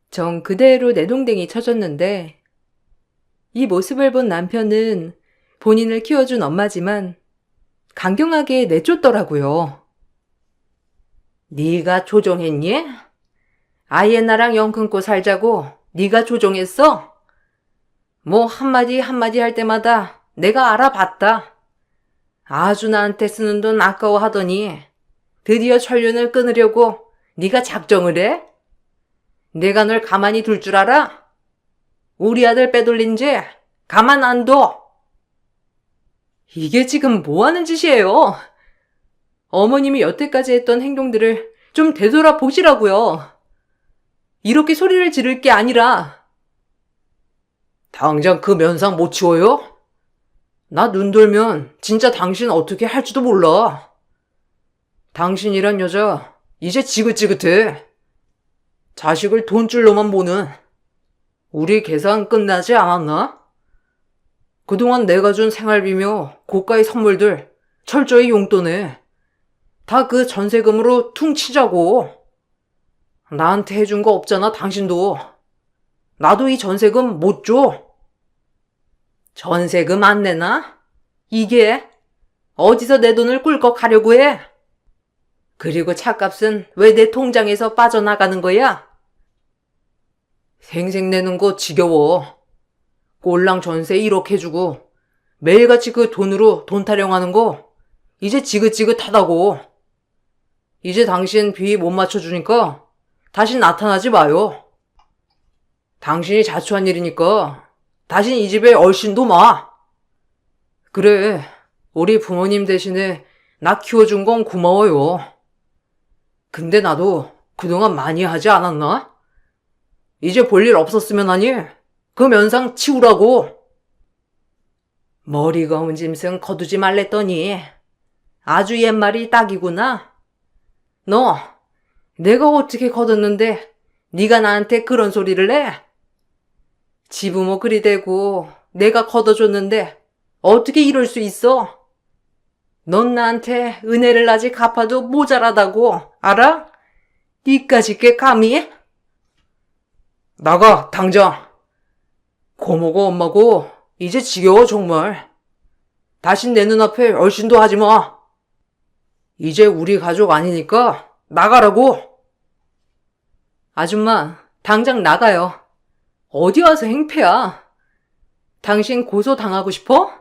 전 그대로 내동댕이 쳐졌는데, 이 모습을 본 남편은 본인을 키워준 엄마지만 강경하게 내쫓더라고요. 네가 조종했니? 아예 나랑 영 끊고 살자고 네가 조종했어? 뭐 한마디 할 때마다 내가 알아봤다. 아주 나한테 쓰는 돈 아까워하더니 드디어 천륜을 끊으려고 네가 작정을 해? 내가 널 가만히 둘 줄 알아? 우리 아들 빼돌린 죄 가만 안 둬. 이게 지금 뭐 하는 짓이에요? 어머님이 여태까지 했던 행동들을 좀 되돌아 보시라고요. 이렇게 소리를 지를 게 아니라. 당장 그 면상 못 치워요? 나 눈 돌면 진짜 당신 어떻게 할지도 몰라. 당신이란 여자 이제 지긋지긋해. 자식을 돈줄로만 보는. 우리 계산 끝나지 않았나? 그동안 내가 준 생활비며 고가의 선물들 철저히 용돈에 다 그 전세금으로 퉁치자고. 나한테 해준 거 없잖아, 당신도. 나도 이 전세금 못 줘. 전세금 안 내나? 이게 어디서 내 돈을 꿀꺽 하려고 해? 그리고 차값은 왜 내 통장에서 빠져나가는 거야? 생색내는 거 지겨워. 꼴랑 전세 1억 해주고 매일같이 그 돈으로 돈 타령하는 거 이제 지긋지긋하다고. 이제 당신 비 못 맞춰주니까 다시 나타나지 마요. 당신이 자초한 일이니까 다신 이 집에 얼씬도 마. 그래, 우리 부모님 대신에 나 키워준 건 고마워요. 근데 나도 그동안 많이 하지 않았나? 이제 볼 일 없었으면 하니 그 면상 치우라고. 머리 검은 짐승 거두지 말랬더니 아주 옛말이 딱이구나. 너 내가 어떻게 거뒀는데 네가 나한테 그런 소리를 해? 지부모 그리 대고 내가 거둬줬는데 어떻게 이럴 수 있어? 넌 나한테 은혜를 아직 갚아도 모자라다고 알아? 니까짓 게 감히? 나가 당장. 고모고 엄마고 이제 지겨워 정말. 다신 내 눈앞에 얼씬도 하지 마. 이제 우리 가족 아니니까 나가라고. 아줌마, 당장 나가요. 어디 와서 행패야. 당신 고소 당하고 싶어?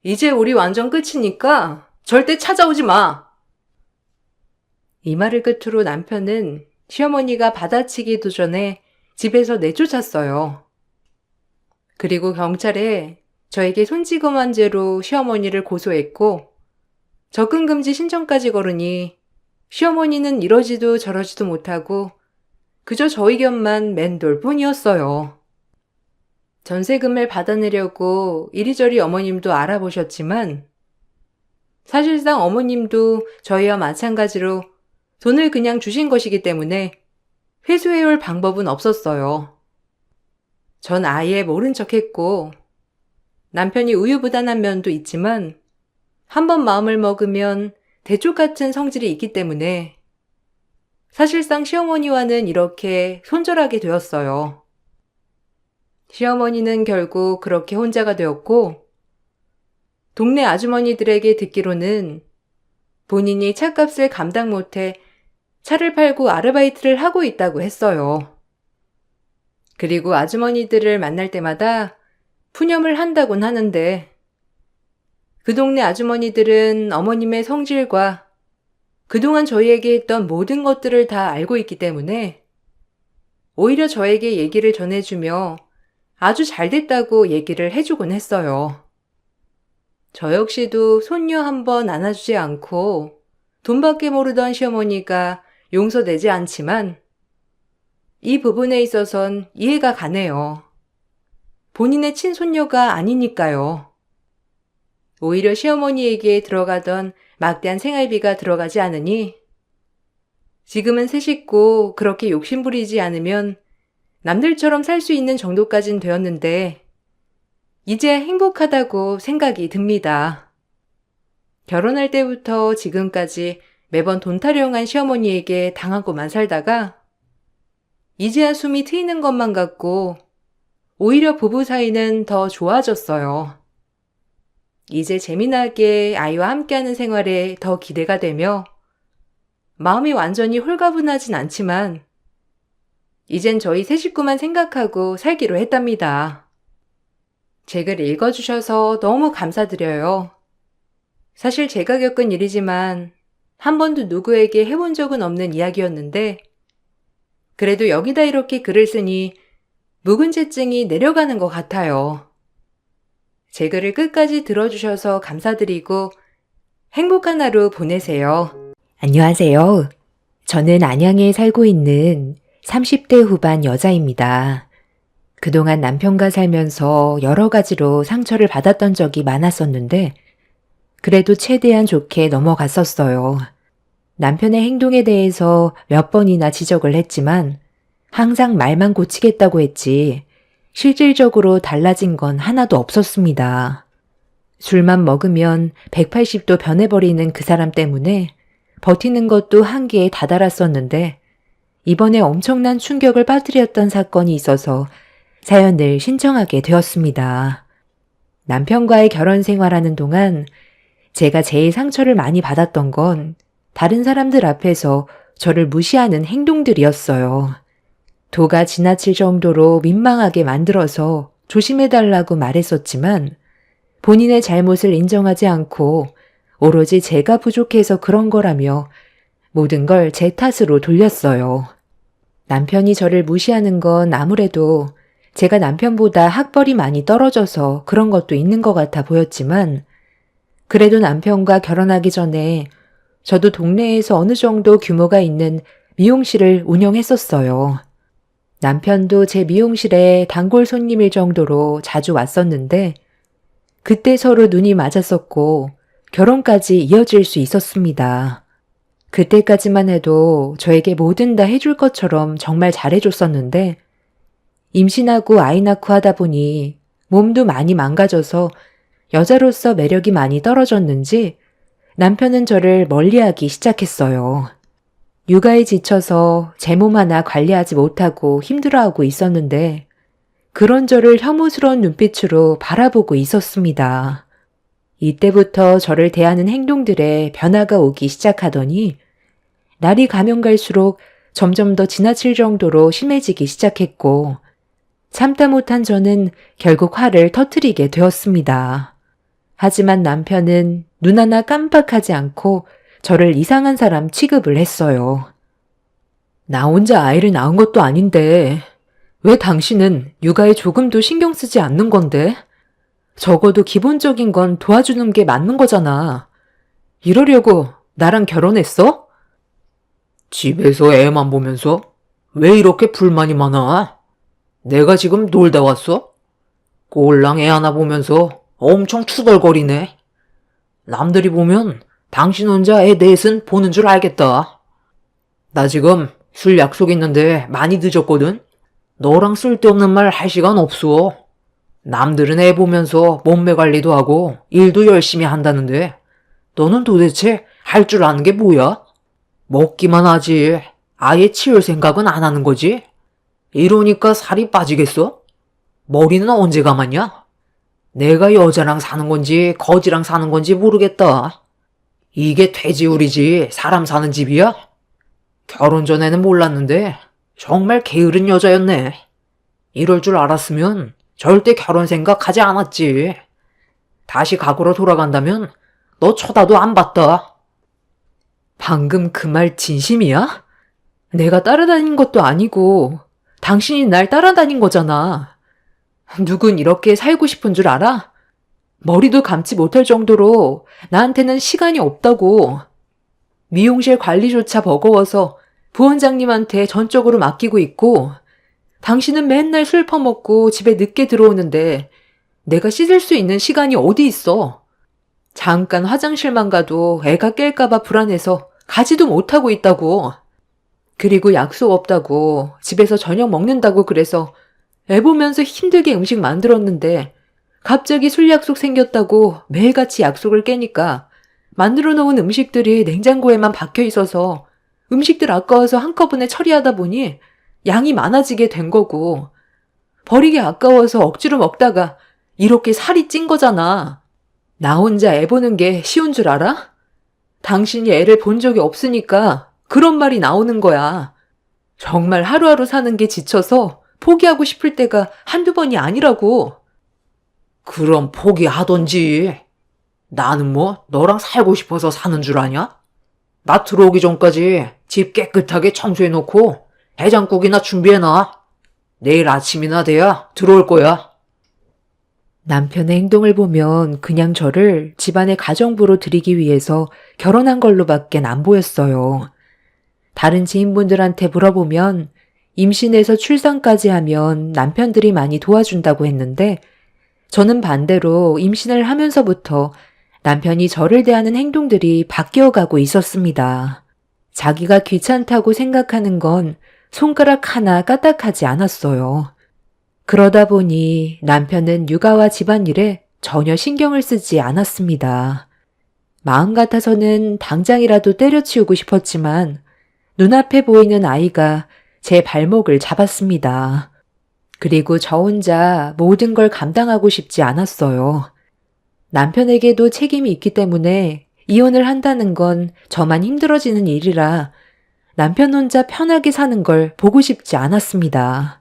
이제 우리 완전 끝이니까 절대 찾아오지 마. 이 말을 끝으로 남편은 시어머니가 받아치기도 전에 집에서 내쫓았어요. 그리고 경찰에 저에게 손찌검한 죄로 시어머니를 고소했고 접근금지 신청까지 걸으니 시어머니는 이러지도 저러지도 못하고 그저 저희 곁만 맴돌 뿐이었어요. 전세금을 받아내려고 이리저리 어머님도 알아보셨지만 사실상 어머님도 저희와 마찬가지로 돈을 그냥 주신 것이기 때문에 회수해올 방법은 없었어요. 전 아예 모른 척했고 남편이 우유부단한 면도 있지만 한번 마음을 먹으면 대쪽 같은 성질이 있기 때문에 사실상 시어머니와는 이렇게 손절하게 되었어요. 시어머니는 결국 그렇게 혼자가 되었고 동네 아주머니들에게 듣기로는 본인이 차값을 감당 못해 차를 팔고 아르바이트를 하고 있다고 했어요. 그리고 아주머니들을 만날 때마다 푸념을 한다곤 하는데 그 동네 아주머니들은 어머님의 성질과 그동안 저희에게 했던 모든 것들을 다 알고 있기 때문에 오히려 저에게 얘기를 전해주며 아주 잘 됐다고 얘기를 해주곤 했어요. 저 역시도 손녀 한 번 안아주지 않고 돈밖에 모르던 시어머니가 용서되지 않지만 이 부분에 있어선 이해가 가네요. 본인의 친손녀가 아니니까요. 오히려 시어머니에게 들어가던 막대한 생활비가 들어가지 않으니 지금은 새 식구 그렇게 욕심부리지 않으면 남들처럼 살 수 있는 정도까진 되었는데 이제 행복하다고 생각이 듭니다. 결혼할 때부터 지금까지 매번 돈 타령한 시어머니에게 당하고만 살다가 이제야 숨이 트이는 것만 같고 오히려 부부 사이는 더 좋아졌어요. 이제 재미나게 아이와 함께하는 생활에 더 기대가 되며 마음이 완전히 홀가분하진 않지만 이젠 저희 세 식구만 생각하고 살기로 했답니다. 제 글 읽어주셔서 너무 감사드려요. 사실 제가 겪은 일이지만 한 번도 누구에게 해본 적은 없는 이야기였는데 그래도 여기다 이렇게 글을 쓰니 묵은제증이 내려가는 것 같아요. 제 글을 끝까지 들어주셔서 감사드리고 행복한 하루 보내세요. 안녕하세요. 저는 안양에 살고 있는 30대 후반 여자입니다. 그동안 남편과 살면서 여러 가지로 상처를 받았던 적이 많았었는데 그래도 최대한 좋게 넘어갔었어요. 남편의 행동에 대해서 몇 번이나 지적을 했지만 항상 말만 고치겠다고 했지 실질적으로 달라진 건 하나도 없었습니다. 술만 먹으면 180도 변해버리는 그 사람 때문에 버티는 것도 한계에 다다랐었는데 이번에 엄청난 충격을 빠뜨렸던 사건이 있어서 사연을 신청하게 되었습니다. 남편과의 결혼 생활하는 동안 제가 제일 상처를 많이 받았던 건 다른 사람들 앞에서 저를 무시하는 행동들이었어요. 도가 지나칠 정도로 민망하게 만들어서 조심해달라고 말했었지만 본인의 잘못을 인정하지 않고 오로지 제가 부족해서 그런 거라며 모든 걸 제 탓으로 돌렸어요. 남편이 저를 무시하는 건 아무래도 제가 남편보다 학벌이 많이 떨어져서 그런 것도 있는 것 같아 보였지만 그래도 남편과 결혼하기 전에 저도 동네에서 어느 정도 규모가 있는 미용실을 운영했었어요. 남편도 제 미용실에 단골 손님일 정도로 자주 왔었는데 그때 서로 눈이 맞았었고 결혼까지 이어질 수 있었습니다. 그때까지만 해도 저에게 뭐든 다 해줄 것처럼 정말 잘해줬었는데 임신하고 아이 낳고 하다 보니 몸도 많이 망가져서 여자로서 매력이 많이 떨어졌는지 남편은 저를 멀리하기 시작했어요. 육아에 지쳐서 제 몸 하나 관리하지 못하고 힘들어하고 있었는데 그런 저를 혐오스러운 눈빛으로 바라보고 있었습니다. 이때부터 저를 대하는 행동들에 변화가 오기 시작하더니 날이 가면 갈수록 점점 더 지나칠 정도로 심해지기 시작했고 참다 못한 저는 결국 화를 터뜨리게 되었습니다. 하지만 남편은 눈 하나 깜빡하지 않고 저를 이상한 사람 취급을 했어요. 나 혼자 아이를 낳은 것도 아닌데 왜 당신은 육아에 조금도 신경 쓰지 않는 건데? 적어도 기본적인 건 도와주는 게 맞는 거잖아. 이러려고 나랑 결혼했어? 집에서 애만 보면서 왜 이렇게 불만이 많아? 내가 지금 놀다 왔어? 꼴랑 애 하나 보면서 엄청 투덜거리네. 남들이 보면 당신 혼자 애 넷은 보는 줄 알겠다. 나 지금 술 약속 있는데 많이 늦었거든? 너랑 쓸데없는 말 할 시간 없어. 남들은 애 보면서 몸매 관리도 하고 일도 열심히 한다는데 너는 도대체 할 줄 아는 게 뭐야? 먹기만 하지 아예 치울 생각은 안 하는 거지? 이러니까 살이 빠지겠어? 머리는 언제 감았냐? 내가 여자랑 사는 건지 거지랑 사는 건지 모르겠다. 이게 돼지우리지 사람 사는 집이야? 결혼 전에는 몰랐는데 정말 게으른 여자였네. 이럴 줄 알았으면 절대 결혼 생각하지 않았지. 다시 과거로 돌아간다면 너 쳐다도 안 봤다. 방금 그 말 진심이야? 내가 따라다닌 것도 아니고 당신이 날 따라다닌 거잖아. 누군 이렇게 살고 싶은 줄 알아? 머리도 감지 못할 정도로 나한테는 시간이 없다고. 미용실 관리조차 버거워서 부원장님한테 전적으로 맡기고 있고, 당신은 맨날 술 퍼먹고 집에 늦게 들어오는데 내가 씻을 수 있는 시간이 어디 있어. 잠깐 화장실만 가도 애가 깰까봐 불안해서 가지도 못하고 있다고. 그리고 약속 없다고 집에서 저녁 먹는다고 그래서 애 보면서 힘들게 음식 만들었는데 갑자기 술 약속 생겼다고 매일같이 약속을 깨니까 만들어 놓은 음식들이 냉장고에만 박혀 있어서 음식들 아까워서 한꺼번에 처리하다 보니 양이 많아지게 된 거고, 버리기 아까워서 억지로 먹다가 이렇게 살이 찐 거잖아. 나 혼자 애 보는 게 쉬운 줄 알아? 당신이 애를 본 적이 없으니까 그런 말이 나오는 거야. 정말 하루하루 사는 게 지쳐서 포기하고 싶을 때가 한두 번이 아니라고. 그럼 포기하던지. 나는 뭐 너랑 살고 싶어서 사는 줄 아냐? 나 들어오기 전까지 집 깨끗하게 청소해놓고 해장국이나 준비해놔. 내일 아침이나 돼야 들어올 거야. 남편의 행동을 보면 그냥 저를 집안의 가정부로 들이기 위해서 결혼한 걸로밖엔 안 보였어요. 다른 지인분들한테 물어보면 임신해서 출산까지 하면 남편들이 많이 도와준다고 했는데, 저는 반대로 임신을 하면서부터 남편이 저를 대하는 행동들이 바뀌어가고 있었습니다. 자기가 귀찮다고 생각하는 건 손가락 하나 까딱하지 않았어요. 그러다 보니 남편은 육아와 집안일에 전혀 신경을 쓰지 않았습니다. 마음 같아서는 당장이라도 때려치우고 싶었지만 눈앞에 보이는 아이가 제 발목을 잡았습니다. 그리고 저 혼자 모든 걸 감당하고 싶지 않았어요. 남편에게도 책임이 있기 때문에 이혼을 한다는 건 저만 힘들어지는 일이라 남편 혼자 편하게 사는 걸 보고 싶지 않았습니다.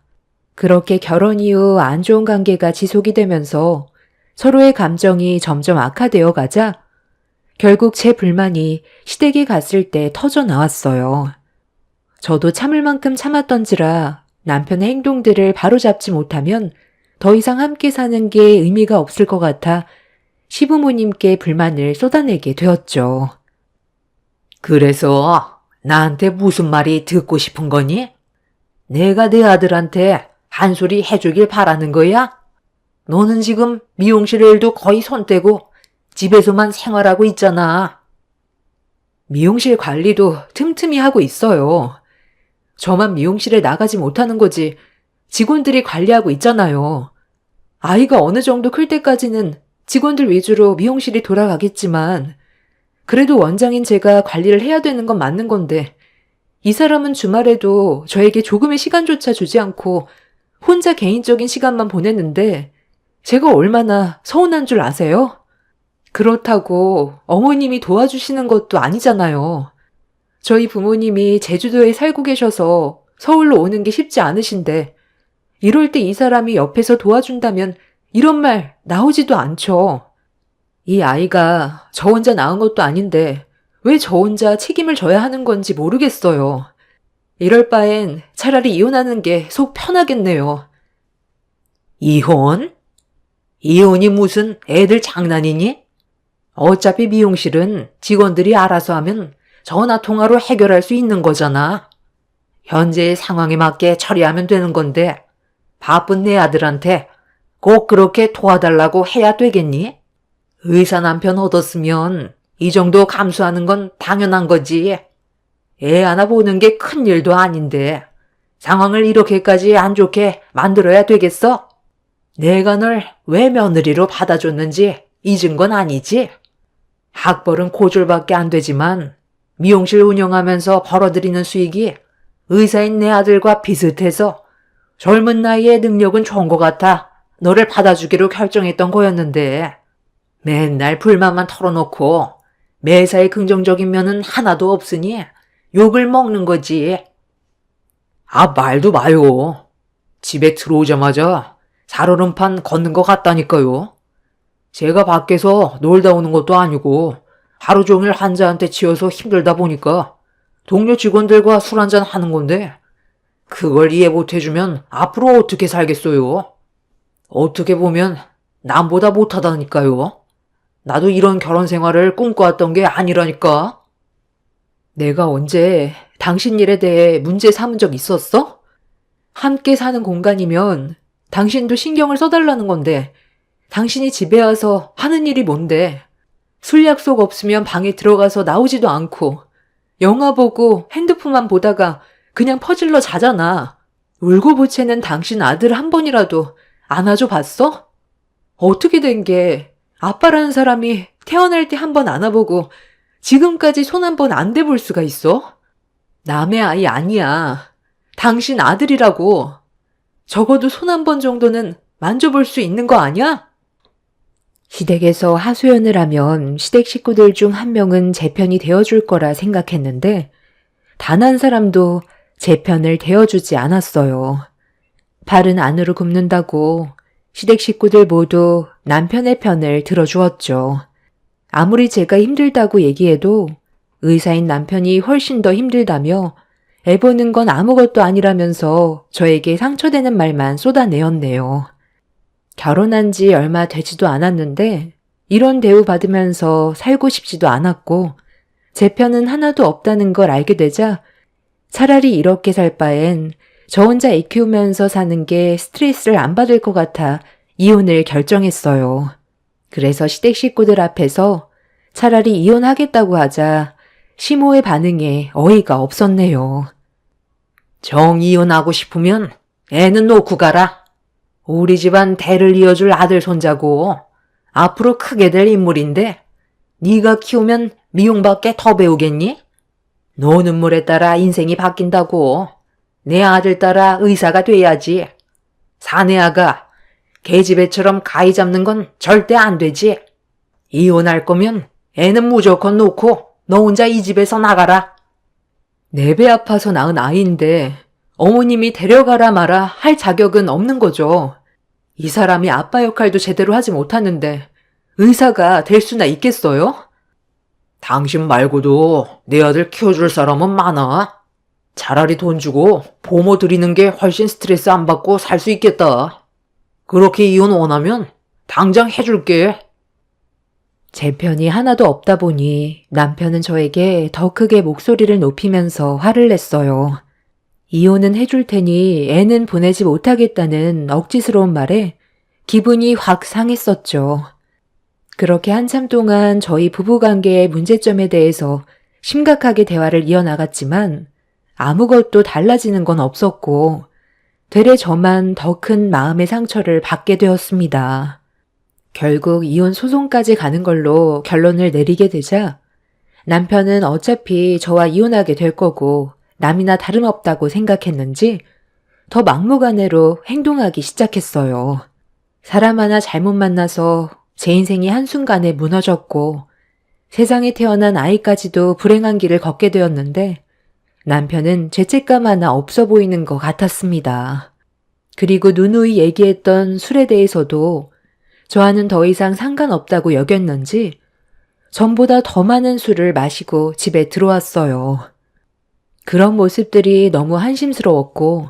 그렇게 결혼 이후 안 좋은 관계가 지속이 되면서 서로의 감정이 점점 악화되어 가자 결국 제 불만이 시댁에 갔을 때 터져 나왔어요. 저도 참을 만큼 참았던지라 남편의 행동들을 바로잡지 못하면 더 이상 함께 사는 게 의미가 없을 것 같아 시부모님께 불만을 쏟아내게 되었죠. 그래서 나한테 무슨 말이 듣고 싶은 거니? 내가 내 아들한테 한 소리 해주길 바라는 거야? 너는 지금 미용실 일도 거의 손 떼고 집에서만 생활하고 있잖아. 미용실 관리도 틈틈이 하고 있어요. 저만 미용실에 나가지 못하는 거지 직원들이 관리하고 있잖아요. 아이가 어느 정도 클 때까지는 직원들 위주로 미용실이 돌아가겠지만 그래도 원장인 제가 관리를 해야 되는 건 맞는 건데 이 사람은 주말에도 저에게 조금의 시간조차 주지 않고 혼자 개인적인 시간만 보냈는데 제가 얼마나 서운한 줄 아세요? 그렇다고 어머님이 도와주시는 것도 아니잖아요. 저희 부모님이 제주도에 살고 계셔서 서울로 오는 게 쉽지 않으신데 이럴 때 이 사람이 옆에서 도와준다면 이런 말 나오지도 않죠. 이 아이가 저 혼자 낳은 것도 아닌데 왜 저 혼자 책임을 져야 하는 건지 모르겠어요. 이럴 바엔 차라리 이혼하는 게 속 편하겠네요. 이혼? 이혼이 무슨 애들 장난이니? 어차피 미용실은 직원들이 알아서 하면 전화 통화로 해결할 수 있는 거잖아. 현재의 상황에 맞게 처리하면 되는 건데 바쁜 내 아들한테 꼭 그렇게 도와달라고 해야 되겠니? 의사 남편 얻었으면 이 정도 감수하는 건 당연한 거지. 애 하나 보는 게 큰일도 아닌데 상황을 이렇게까지 안 좋게 만들어야 되겠어? 내가 널 왜 며느리로 받아줬는지 잊은 건 아니지? 학벌은 고졸밖에 안 되지만 미용실 운영하면서 벌어들이는 수익이 의사인 내 아들과 비슷해서 젊은 나이에 능력은 좋은 것 같아 너를 받아주기로 결정했던 거였는데 맨날 불만만 털어놓고 매사에 긍정적인 면은 하나도 없으니 욕을 먹는 거지. 아, 말도 마요. 집에 들어오자마자 살얼음판 걷는 것 같다니까요. 제가 밖에서 놀다 오는 것도 아니고 하루 종일 환자한테 치여서 힘들다 보니까 동료 직원들과 술 한잔 하는 건데 그걸 이해 못 해주면 앞으로 어떻게 살겠어요? 어떻게 보면 남보다 못하다니까요. 나도 이런 결혼 생활을 꿈꿔왔던 게 아니라니까. 내가 언제 당신 일에 대해 문제 삼은 적 있었어? 함께 사는 공간이면 당신도 신경을 써달라는 건데 당신이 집에 와서 하는 일이 뭔데? 술 약속 없으면 방에 들어가서 나오지도 않고 영화 보고 핸드폰만 보다가 그냥 퍼질러 자잖아. 울고불채는 당신 아들 한 번이라도 안아줘 봤어? 어떻게 된 게 아빠라는 사람이 태어날 때 한 번 안아보고 지금까지 손 한 번 안 대볼 수가 있어? 남의 아이 아니야. 당신 아들이라고. 적어도 손 한 번 정도는 만져볼 수 있는 거 아니야? 시댁에서 하소연을 하면 시댁 식구들 중 한 명은 제 편이 되어줄 거라 생각했는데 단 한 사람도 제 편을 되어주지 않았어요. 발은 안으로 굽는다고 시댁 식구들 모두 남편의 편을 들어주었죠. 아무리 제가 힘들다고 얘기해도 의사인 남편이 훨씬 더 힘들다며 애 보는 건 아무것도 아니라면서 저에게 상처되는 말만 쏟아내었네요. 결혼한 지 얼마 되지도 않았는데 이런 대우 받으면서 살고 싶지도 않았고 제 편은 하나도 없다는 걸 알게 되자 차라리 이렇게 살 바엔 저 혼자 애 키우면서 사는 게 스트레스를 안 받을 것 같아 이혼을 결정했어요. 그래서 시댁 식구들 앞에서 차라리 이혼하겠다고 하자 시모의 반응에 어이가 없었네요. 정 이혼하고 싶으면 애는 놓고 가라. 우리 집안 대를 이어줄 아들 손자고 앞으로 크게 될 인물인데 네가 키우면 미용밖에 더 배우겠니? 노는 물에 따라 인생이 바뀐다고. 내 아들 따라 의사가 돼야지. 사내 아가 계집애처럼 가위 잡는 건 절대 안 되지. 이혼할 거면 애는 무조건 놓고 너 혼자 이 집에서 나가라. 내 배 아파서 낳은 아이인데 어머님이 데려가라 마라 할 자격은 없는 거죠. 이 사람이 아빠 역할도 제대로 하지 못하는데 의사가 될 수나 있겠어요? 당신 말고도 내 아들 키워줄 사람은 많아. 차라리 돈 주고 보모 드리는 게 훨씬 스트레스 안 받고 살 수 있겠다. 그렇게 이혼 원하면 당장 해줄게. 제 편이 하나도 없다 보니 남편은 저에게 더 크게 목소리를 높이면서 화를 냈어요. 이혼은 해줄 테니 애는 보내지 못하겠다는 억지스러운 말에 기분이 확 상했었죠. 그렇게 한참 동안 저희 부부관계의 문제점에 대해서 심각하게 대화를 이어나갔지만 아무것도 달라지는 건 없었고 되레 저만 더 큰 마음의 상처를 받게 되었습니다. 결국 이혼 소송까지 가는 걸로 결론을 내리게 되자 남편은 어차피 저와 이혼하게 될 거고 남이나 다름없다고 생각했는지 더 막무가내로 행동하기 시작했어요. 사람 하나 잘못 만나서 제 인생이 한순간에 무너졌고 세상에 태어난 아이까지도 불행한 길을 걷게 되었는데 남편은 죄책감 하나 없어 보이는 것 같았습니다. 그리고 누누이 얘기했던 술에 대해서도 저와는 더 이상 상관없다고 여겼는지 전보다 더 많은 술을 마시고 집에 들어왔어요. 그런 모습들이 너무 한심스러웠고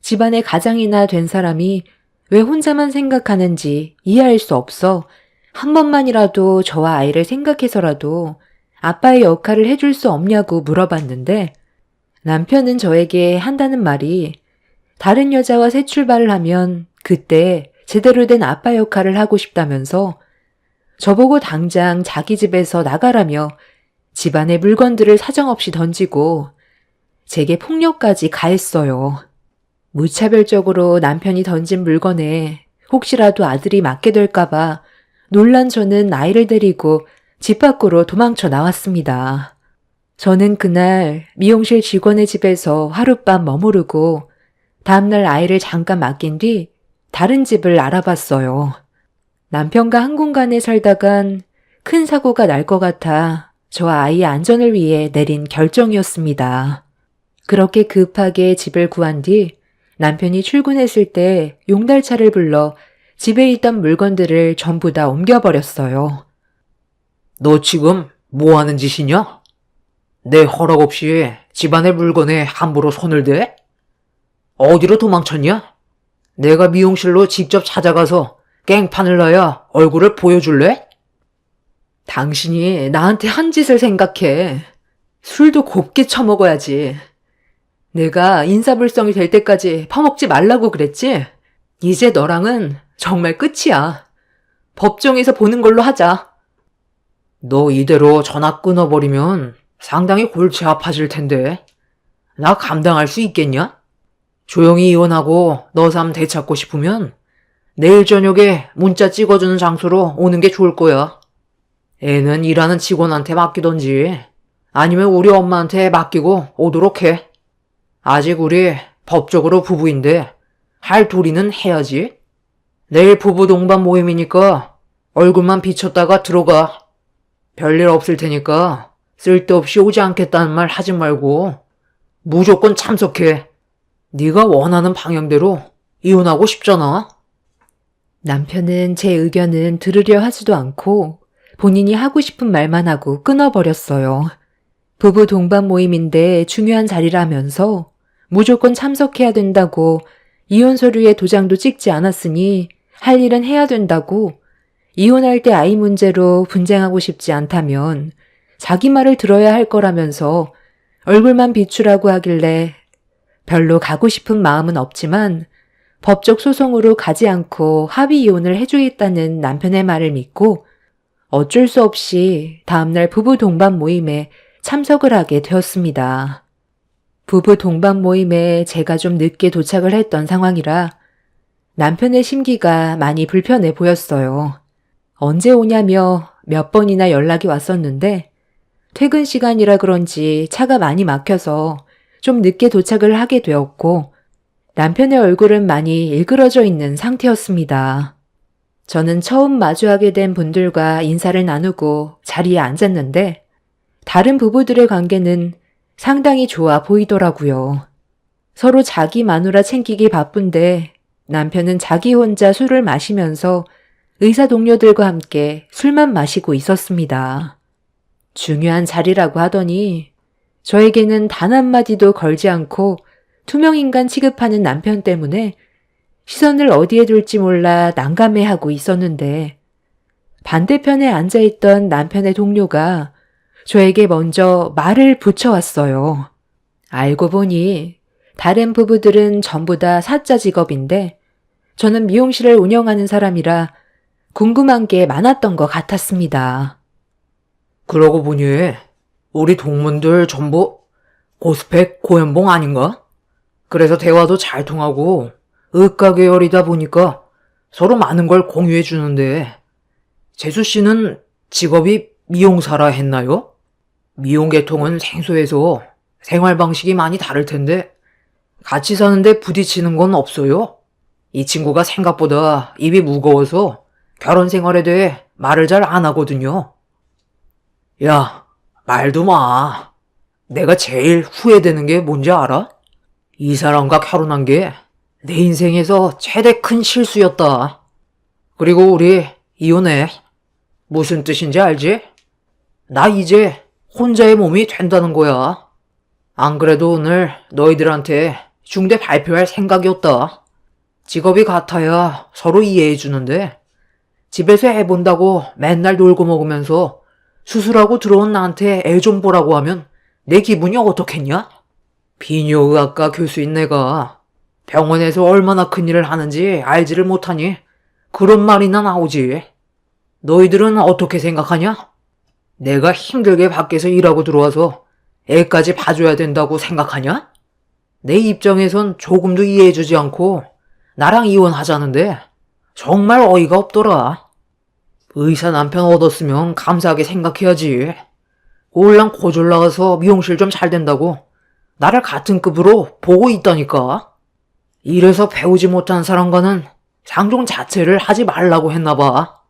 집안의 가장이나 된 사람이 왜 혼자만 생각하는지 이해할 수 없어 한 번만이라도 저와 아이를 생각해서라도 아빠의 역할을 해줄 수 없냐고 물어봤는데 남편은 저에게 한다는 말이 다른 여자와 새 출발을 하면 그때 제대로 된 아빠 역할을 하고 싶다면서 저보고 당장 자기 집에서 나가라며 집안의 물건들을 사정없이 던지고 제게 폭력까지 가했어요. 무차별적으로 남편이 던진 물건에 혹시라도 아들이 맞게 될까봐 놀란 저는 아이를 데리고 집 밖으로 도망쳐 나왔습니다. 저는 그날 미용실 직원의 집에서 하룻밤 머무르고 다음날 아이를 잠깐 맡긴 뒤 다른 집을 알아봤어요. 남편과 한 공간에 살다간 큰 사고가 날 것 같아 저와 아이의 안전을 위해 내린 결정이었습니다. 그렇게 급하게 집을 구한 뒤 남편이 출근했을 때 용달차를 불러 집에 있던 물건들을 전부 다 옮겨버렸어요. 너 지금 뭐 하는 짓이냐? 내 허락 없이 집안의 물건에 함부로 손을 대? 어디로 도망쳤냐? 내가 미용실로 직접 찾아가서 깽판을 놔야 얼굴을 보여줄래? 당신이 나한테 한 짓을 생각해. 술도 곱게 처먹어야지. 내가 인사불성이 될 때까지 퍼먹지 말라고 그랬지? 이제 너랑은 정말 끝이야. 법정에서 보는 걸로 하자. 너 이대로 전화 끊어버리면 상당히 골치 아파질 텐데. 나 감당할 수 있겠냐? 조용히 이혼하고 너 삶 되찾고 싶으면 내일 저녁에 문자 찍어주는 장소로 오는 게 좋을 거야. 애는 일하는 직원한테 맡기던지 아니면 우리 엄마한테 맡기고 오도록 해. 아직 우리 법적으로 부부인데 할 도리는 해야지. 내일 부부 동반 모임이니까 얼굴만 비쳤다가 들어가. 별일 없을 테니까 쓸데없이 오지 않겠다는 말 하지 말고 무조건 참석해. 네가 원하는 방향대로 이혼하고 싶잖아. 남편은 제 의견은 들으려 하지도 않고 본인이 하고 싶은 말만 하고 끊어버렸어요. 부부 동반 모임인데 중요한 자리라면서 무조건 참석해야 된다고 이혼 서류에 도장도 찍지 않았으니 할 일은 해야 된다고 이혼할 때 아이 문제로 분쟁하고 싶지 않다면 자기 말을 들어야 할 거라면서 얼굴만 비추라고 하길래 별로 가고 싶은 마음은 없지만 법적 소송으로 가지 않고 합의 이혼을 해주겠다는 남편의 말을 믿고 어쩔 수 없이 다음날 부부 동반 모임에 참석을 하게 되었습니다. 부부 동반 모임에 제가 좀 늦게 도착을 했던 상황이라 남편의 심기가 많이 불편해 보였어요. 언제 오냐며 몇 번이나 연락이 왔었는데 퇴근 시간이라 그런지 차가 많이 막혀서 좀 늦게 도착을 하게 되었고 남편의 얼굴은 많이 일그러져 있는 상태였습니다. 저는 처음 마주하게 된 분들과 인사를 나누고 자리에 앉았는데 다른 부부들의 관계는 상당히 좋아 보이더라고요. 서로 자기 마누라 챙기기 바쁜데 남편은 자기 혼자 술을 마시면서 의사 동료들과 함께 술만 마시고 있었습니다. 중요한 자리라고 하더니 저에게는 단 한마디도 걸지 않고 투명인간 취급하는 남편 때문에 시선을 어디에 둘지 몰라 난감해하고 있었는데 반대편에 앉아있던 남편의 동료가 저에게 먼저 말을 붙여왔어요. 알고 보니 다른 부부들은 전부 다 사자 직업인데 저는 미용실을 운영하는 사람이라 궁금한 게 많았던 것 같았습니다. 그러고 보니 우리 동문들 전부 고스펙 고연봉 아닌가? 그래서 대화도 잘 통하고 의과 계열이다 보니까 서로 많은 걸 공유해 주는데 재수 씨는 직업이 미용사라 했나요? 미용 계통은 생소해서 생활 방식이 많이 다를 텐데 같이 사는데 부딪히는 건 없어요? 이 친구가 생각보다 입이 무거워서 결혼 생활에 대해 말을 잘 안 하거든요. 야, 말도 마. 내가 제일 후회되는 게 뭔지 알아? 이 사람과 결혼한 게 내 인생에서 최대 큰 실수였다. 그리고 우리 이혼해. 무슨 뜻인지 알지? 나 이제 혼자의 몸이 된다는 거야. 안 그래도 오늘 너희들한테 중대 발표할 생각이었다. 직업이 같아야 서로 이해해 주는데 집에서 해본다고 맨날 놀고 먹으면서 수술하고 들어온 나한테 애 좀 보라고 하면 내 기분이 어떻겠냐? 비뇨의학과 교수인 내가 병원에서 얼마나 큰일을 하는지 알지를 못하니 그런 말이나 나오지. 너희들은 어떻게 생각하냐? 내가 힘들게 밖에서 일하고 들어와서 애까지 봐줘야 된다고 생각하냐? 내 입장에선 조금도 이해해주지 않고 나랑 이혼하자는데 정말 어이가 없더라. 의사 남편 얻었으면 감사하게 생각해야지. 꼴랑 고졸 나가서 미용실 좀 잘 된다고 나를 같은 급으로 보고 있다니까. 이래서 배우지 못한 사람과는 상종 자체를 하지 말라고 했나봐.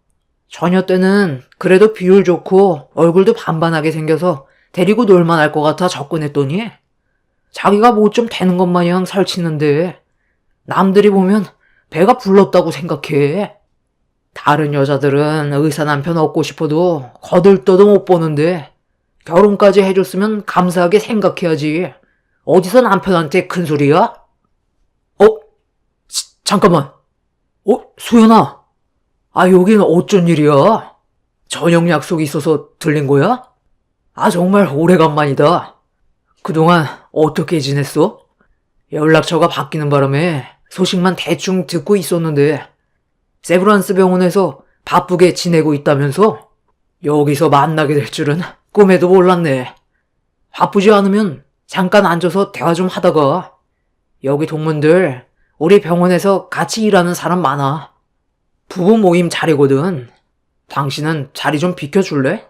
처녀 때는 그래도 비율 좋고 얼굴도 반반하게 생겨서 데리고 놀만 할 것 같아 접근했더니 자기가 뭐 좀 되는 것 마냥 설치는데 남들이 보면 배가 불렀다고 생각해. 다른 여자들은 의사 남편 얻고 싶어도 거들떠도 못 보는데 결혼까지 해줬으면 감사하게 생각해야지. 어디서 남편한테 큰 소리야? 잠깐만. 수연아. 여긴 어쩐 일이야? 저녁 약속이 있어서 들린 거야? 정말 오래간만이다. 그동안 어떻게 지냈어? 연락처가 바뀌는 바람에 소식만 대충 듣고 있었는데 세브란스 병원에서 바쁘게 지내고 있다면서? 여기서 만나게 될 줄은 꿈에도 몰랐네. 바쁘지 않으면 잠깐 앉아서 대화 좀 하다가. 여기 동문들 우리 병원에서 같이 일하는 사람 많아. 부부 모임 자리거든. 당신은 자리 좀 비켜줄래?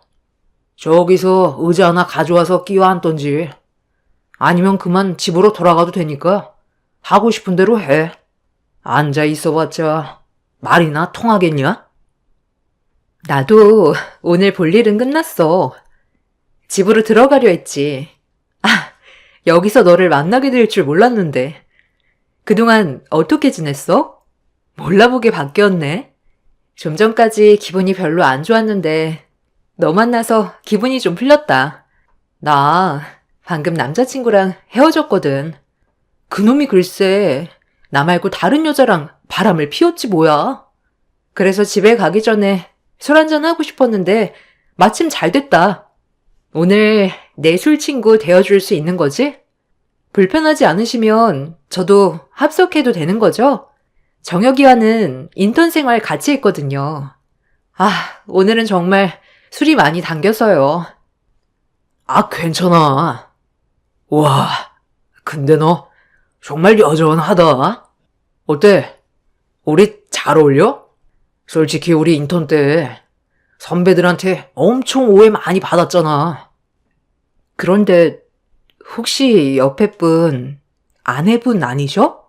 저기서 의자 하나 가져와서 끼워 앉던지 아니면 그만 집으로 돌아가도 되니까 하고 싶은 대로 해. 앉아 있어봤자 말이나 통하겠냐? 나도 오늘 볼 일은 끝났어. 집으로 들어가려 했지. 여기서 너를 만나게 될 줄 몰랐는데. 그동안 어떻게 지냈어? 몰라보게 바뀌었네. 좀 전까지 기분이 별로 안 좋았는데 너 만나서 기분이 좀 풀렸다. 나 방금 남자친구랑 헤어졌거든. 그놈이 글쎄 나 말고 다른 여자랑 바람을 피웠지 뭐야. 그래서 집에 가기 전에 술 한잔 하고 싶었는데 마침 잘 됐다. 오늘 내 술 친구 되어줄 수 있는 거지? 불편하지 않으시면 저도 합석해도 되는 거죠? 정혁이와는 인턴 생활 같이 했거든요. 오늘은 정말 술이 많이 당겨서요. 괜찮아. 와, 근데 너 정말 여전하다. 어때? 우리 잘 어울려? 솔직히 우리 인턴 때 선배들한테 엄청 오해 많이 받았잖아. 그런데 혹시 옆에 분 아내분 아니셔?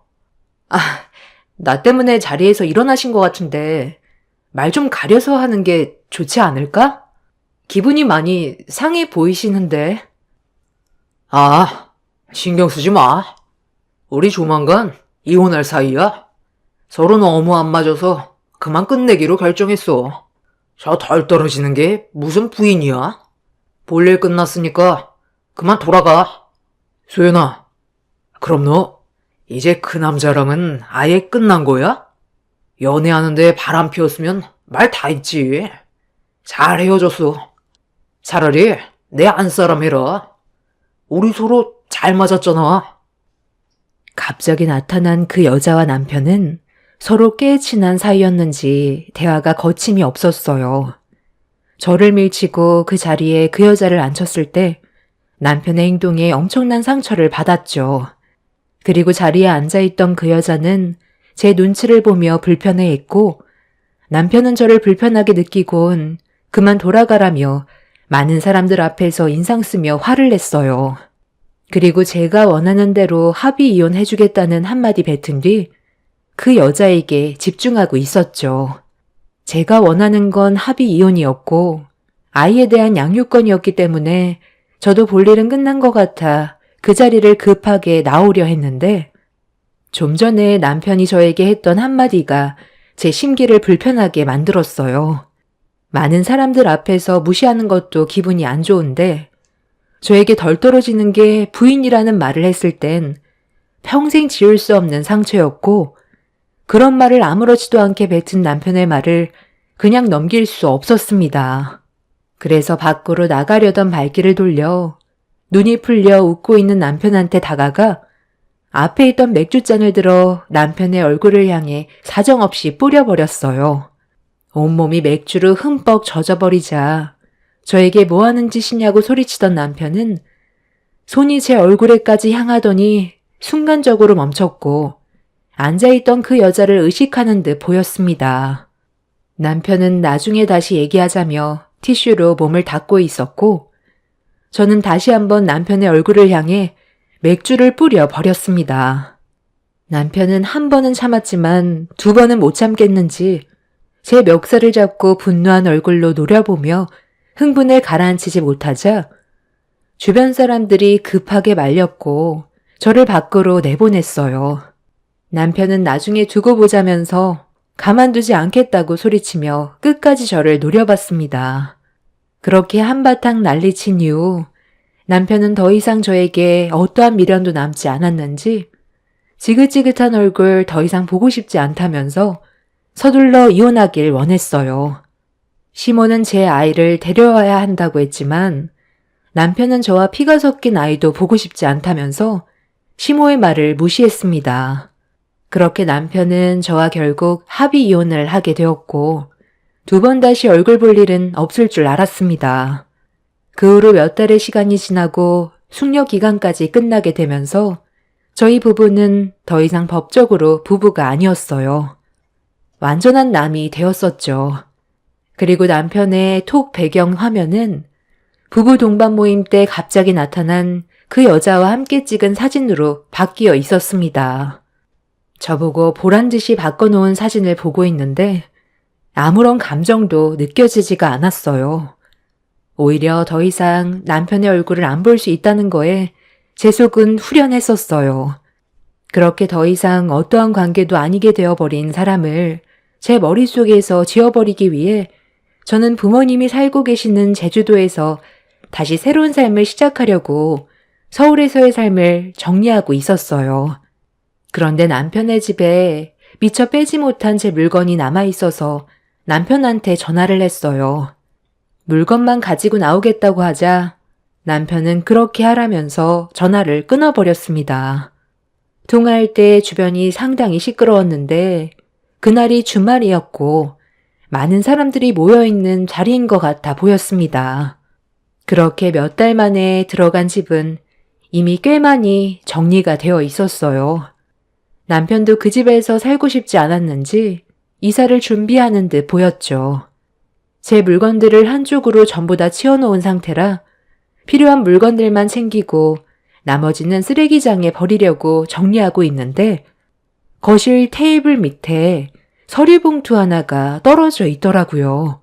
나 때문에 자리에서 일어나신 것 같은데 말 좀 가려서 하는 게 좋지 않을까? 기분이 많이 상해 보이시는데. 신경 쓰지 마. 우리 조만간 이혼할 사이야. 서로 너무 안 맞아서 그만 끝내기로 결정했어. 저 덜 떨어지는 게 무슨 부인이야? 볼일 끝났으니까 그만 돌아가. 소연아, 그럼 너 이제 그 남자랑은 아예 끝난 거야? 연애하는데 바람 피웠으면 말 다 했지. 잘 헤어졌어. 차라리 내 안사람 해라. 우리 서로 잘 맞았잖아. 갑자기 나타난 그 여자와 남편은 서로 꽤 친한 사이였는지 대화가 거침이 없었어요. 저를 밀치고 그 자리에 그 여자를 앉혔을 때 남편의 행동에 엄청난 상처를 받았죠. 그리고 자리에 앉아있던 그 여자는 제 눈치를 보며 불편해했고 남편은 저를 불편하게 느끼곤 그만 돌아가라며 많은 사람들 앞에서 인상 쓰며 화를 냈어요. 그리고 제가 원하는 대로 합의 이혼해주겠다는 한마디 뱉은 뒤 그 여자에게 집중하고 있었죠. 제가 원하는 건 합의 이혼이었고 아이에 대한 양육권이었기 때문에 저도 볼 일은 끝난 것 같아 그 자리를 급하게 나오려 했는데 좀 전에 남편이 저에게 했던 한마디가 제 심기를 불편하게 만들었어요. 많은 사람들 앞에서 무시하는 것도 기분이 안 좋은데 저에게 덜 떨어지는 게 부인이라는 말을 했을 땐 평생 지울 수 없는 상처였고 그런 말을 아무렇지도 않게 뱉은 남편의 말을 그냥 넘길 수 없었습니다. 그래서 밖으로 나가려던 발길을 돌려 눈이 풀려 웃고 있는 남편한테 다가가 앞에 있던 맥주잔을 들어 남편의 얼굴을 향해 사정없이 뿌려버렸어요. 온몸이 맥주로 흠뻑 젖어버리자 저에게 뭐 하는 짓이냐고 소리치던 남편은 손이 제 얼굴에까지 향하더니 순간적으로 멈췄고 앉아있던 그 여자를 의식하는 듯 보였습니다. 남편은 나중에 다시 얘기하자며 티슈로 몸을 닦고 있었고 저는 다시 한번 남편의 얼굴을 향해 맥주를 뿌려 버렸습니다. 남편은 한 번은 참았지만 두 번은 못 참겠는지 제 멱살을 잡고 분노한 얼굴로 노려보며 흥분을 가라앉히지 못하자 주변 사람들이 급하게 말렸고 저를 밖으로 내보냈어요. 남편은 나중에 두고 보자면서 가만두지 않겠다고 소리치며 끝까지 저를 노려봤습니다. 그렇게 한바탕 난리친 이후 남편은 더 이상 저에게 어떠한 미련도 남지 않았는지 지긋지긋한 얼굴 더 이상 보고 싶지 않다면서 서둘러 이혼하길 원했어요. 시모는 제 아이를 데려와야 한다고 했지만 남편은 저와 피가 섞인 아이도 보고 싶지 않다면서 시모의 말을 무시했습니다. 그렇게 남편은 저와 결국 합의 이혼을 하게 되었고 2번 다시 얼굴 볼 일은 없을 줄 알았습니다. 그 후로 몇 달의 시간이 지나고 숙려 기간까지 끝나게 되면서 저희 부부는 더 이상 법적으로 부부가 아니었어요. 완전한 남이 되었었죠. 그리고 남편의 톡 배경 화면은 부부 동반 모임 때 갑자기 나타난 그 여자와 함께 찍은 사진으로 바뀌어 있었습니다. 저보고 보란듯이 바꿔놓은 사진을 보고 있는데 아무런 감정도 느껴지지가 않았어요. 오히려 더 이상 남편의 얼굴을 안 볼 수 있다는 거에 제 속은 후련했었어요. 그렇게 더 이상 어떠한 관계도 아니게 되어버린 사람을 제 머릿속에서 지워버리기 위해 저는 부모님이 살고 계시는 제주도에서 다시 새로운 삶을 시작하려고 서울에서의 삶을 정리하고 있었어요. 그런데 남편의 집에 미처 빼지 못한 제 물건이 남아있어서 남편한테 전화를 했어요. 물건만 가지고 나오겠다고 하자 남편은 그렇게 하라면서 전화를 끊어버렸습니다. 통화할 때 주변이 상당히 시끄러웠는데 그날이 주말이었고 많은 사람들이 모여있는 자리인 것 같아 보였습니다. 그렇게 몇 달 만에 들어간 집은 이미 꽤 많이 정리가 되어 있었어요. 남편도 그 집에서 살고 싶지 않았는지 이사를 준비하는 듯 보였죠. 제 물건들을 한쪽으로 전부 다 치워놓은 상태라 필요한 물건들만 챙기고 나머지는 쓰레기장에 버리려고 정리하고 있는데 거실 테이블 밑에 서류 봉투 하나가 떨어져 있더라고요.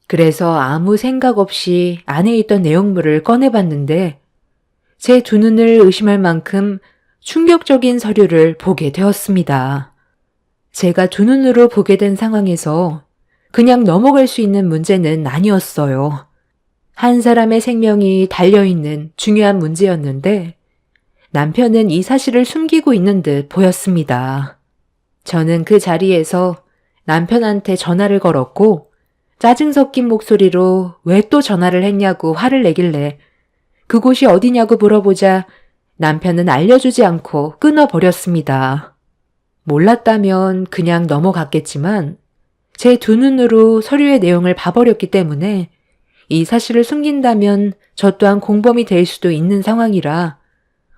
그래서 아무 생각 없이 안에 있던 내용물을 꺼내봤는데 제 두 눈을 의심할 만큼 충격적인 서류를 보게 되었습니다. 제가 두 눈으로 보게 된 상황에서 그냥 넘어갈 수 있는 문제는 아니었어요. 한 사람의 생명이 달려있는 중요한 문제였는데 남편은 이 사실을 숨기고 있는 듯 보였습니다. 저는 그 자리에서 남편한테 전화를 걸었고 짜증 섞인 목소리로 왜 또 전화를 했냐고 화를 내길래 그곳이 어디냐고 물어보자 남편은 알려주지 않고 끊어버렸습니다. 몰랐다면 그냥 넘어갔겠지만 제 두 눈으로 서류의 내용을 봐버렸기 때문에 이 사실을 숨긴다면 저 또한 공범이 될 수도 있는 상황이라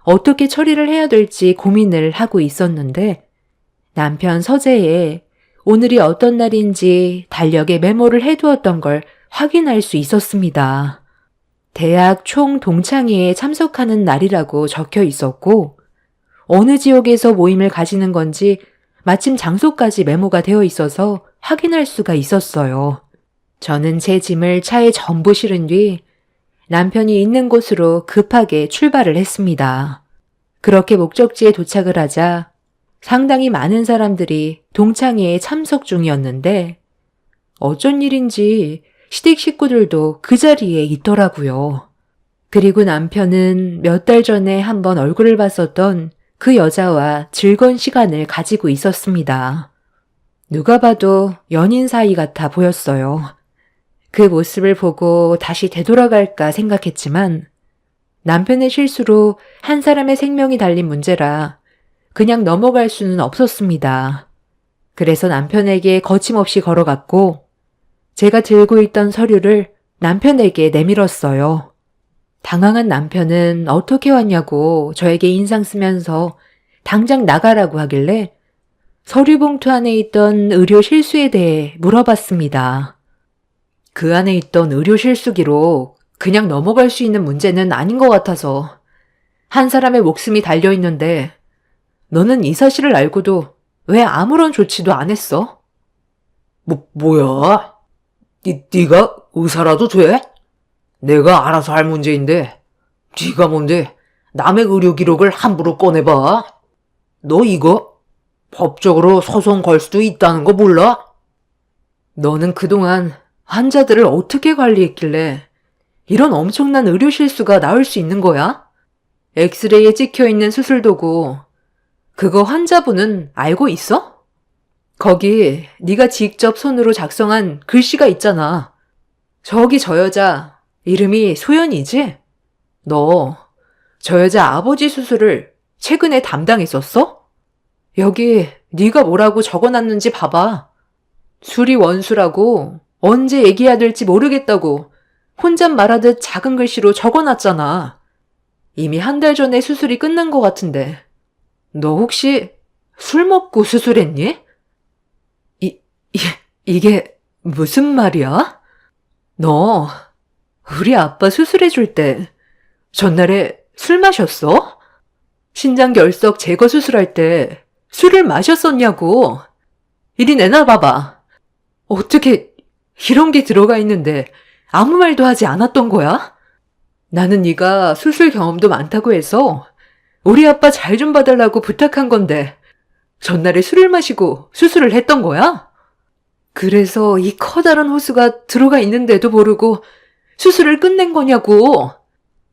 어떻게 처리를 해야 될지 고민을 하고 있었는데 남편 서재에 오늘이 어떤 날인지 달력에 메모를 해두었던 걸 확인할 수 있었습니다. 대학 총 동창회에 참석하는 날이라고 적혀 있었고 어느 지역에서 모임을 가지는 건지 마침 장소까지 메모가 되어 있어서 확인할 수가 있었어요. 저는 제 짐을 차에 전부 실은 뒤 남편이 있는 곳으로 급하게 출발을 했습니다. 그렇게 목적지에 도착을 하자 상당히 많은 사람들이 동창회에 참석 중이었는데 어쩐 일인지 시댁 식구들도 그 자리에 있더라고요. 그리고 남편은 몇 달 전에 한번 얼굴을 봤었던 그 여자와 즐거운 시간을 가지고 있었습니다. 누가 봐도 연인 사이 같아 보였어요. 그 모습을 보고 다시 되돌아갈까 생각했지만 남편의 실수로 한 사람의 생명이 달린 문제라 그냥 넘어갈 수는 없었습니다. 그래서 남편에게 거침없이 걸어갔고 제가 들고 있던 서류를 남편에게 내밀었어요. 당황한 남편은 어떻게 왔냐고 저에게 인상 쓰면서 당장 나가라고 하길래 서류 봉투 안에 있던 의료 실수에 대해 물어봤습니다. 그 안에 있던 의료 실수기로 그냥 넘어갈 수 있는 문제는 아닌 것 같아서 한 사람의 목숨이 달려있는데 너는 이 사실을 알고도 왜 아무런 조치도 안 했어? 뭐야? 네가 의사라도 돼? 내가 알아서 할 문제인데 네가 뭔데 남의 의료 기록을 함부로 꺼내봐? 너 이거 법적으로 소송 걸 수도 있다는 거 몰라? 너는 그동안 환자들을 어떻게 관리했길래 이런 엄청난 의료 실수가 나올 수 있는 거야? 엑스레이에 찍혀있는 수술도구, 그거 환자분은 알고 있어? 거기 네가 직접 손으로 작성한 글씨가 있잖아. 저기 저 여자 이름이 소연이지? 너 저 여자 아버지 수술을 최근에 담당했었어? 여기 네가 뭐라고 적어놨는지 봐봐. 술이 원수라고 언제 얘기해야 될지 모르겠다고 혼잣말하듯 작은 글씨로 적어놨잖아. 이미 한 달 전에 수술이 끝난 것 같은데. 너 혹시 술 먹고 수술했니? 이게 무슨 말이야? 너 우리 아빠 수술해줄 때 전날에 술 마셨어? 신장결석 제거 수술할 때 술을 마셨었냐고. 이리 내놔봐봐. 어떻게 이런 게 들어가 있는데 아무 말도 하지 않았던 거야? 나는 네가 수술 경험도 많다고 해서 우리 아빠 잘 좀 봐달라고 부탁한 건데 전날에 술을 마시고 수술을 했던 거야? 그래서 이 커다란 호수가 들어가 있는데도 모르고 수술을 끝낸 거냐고.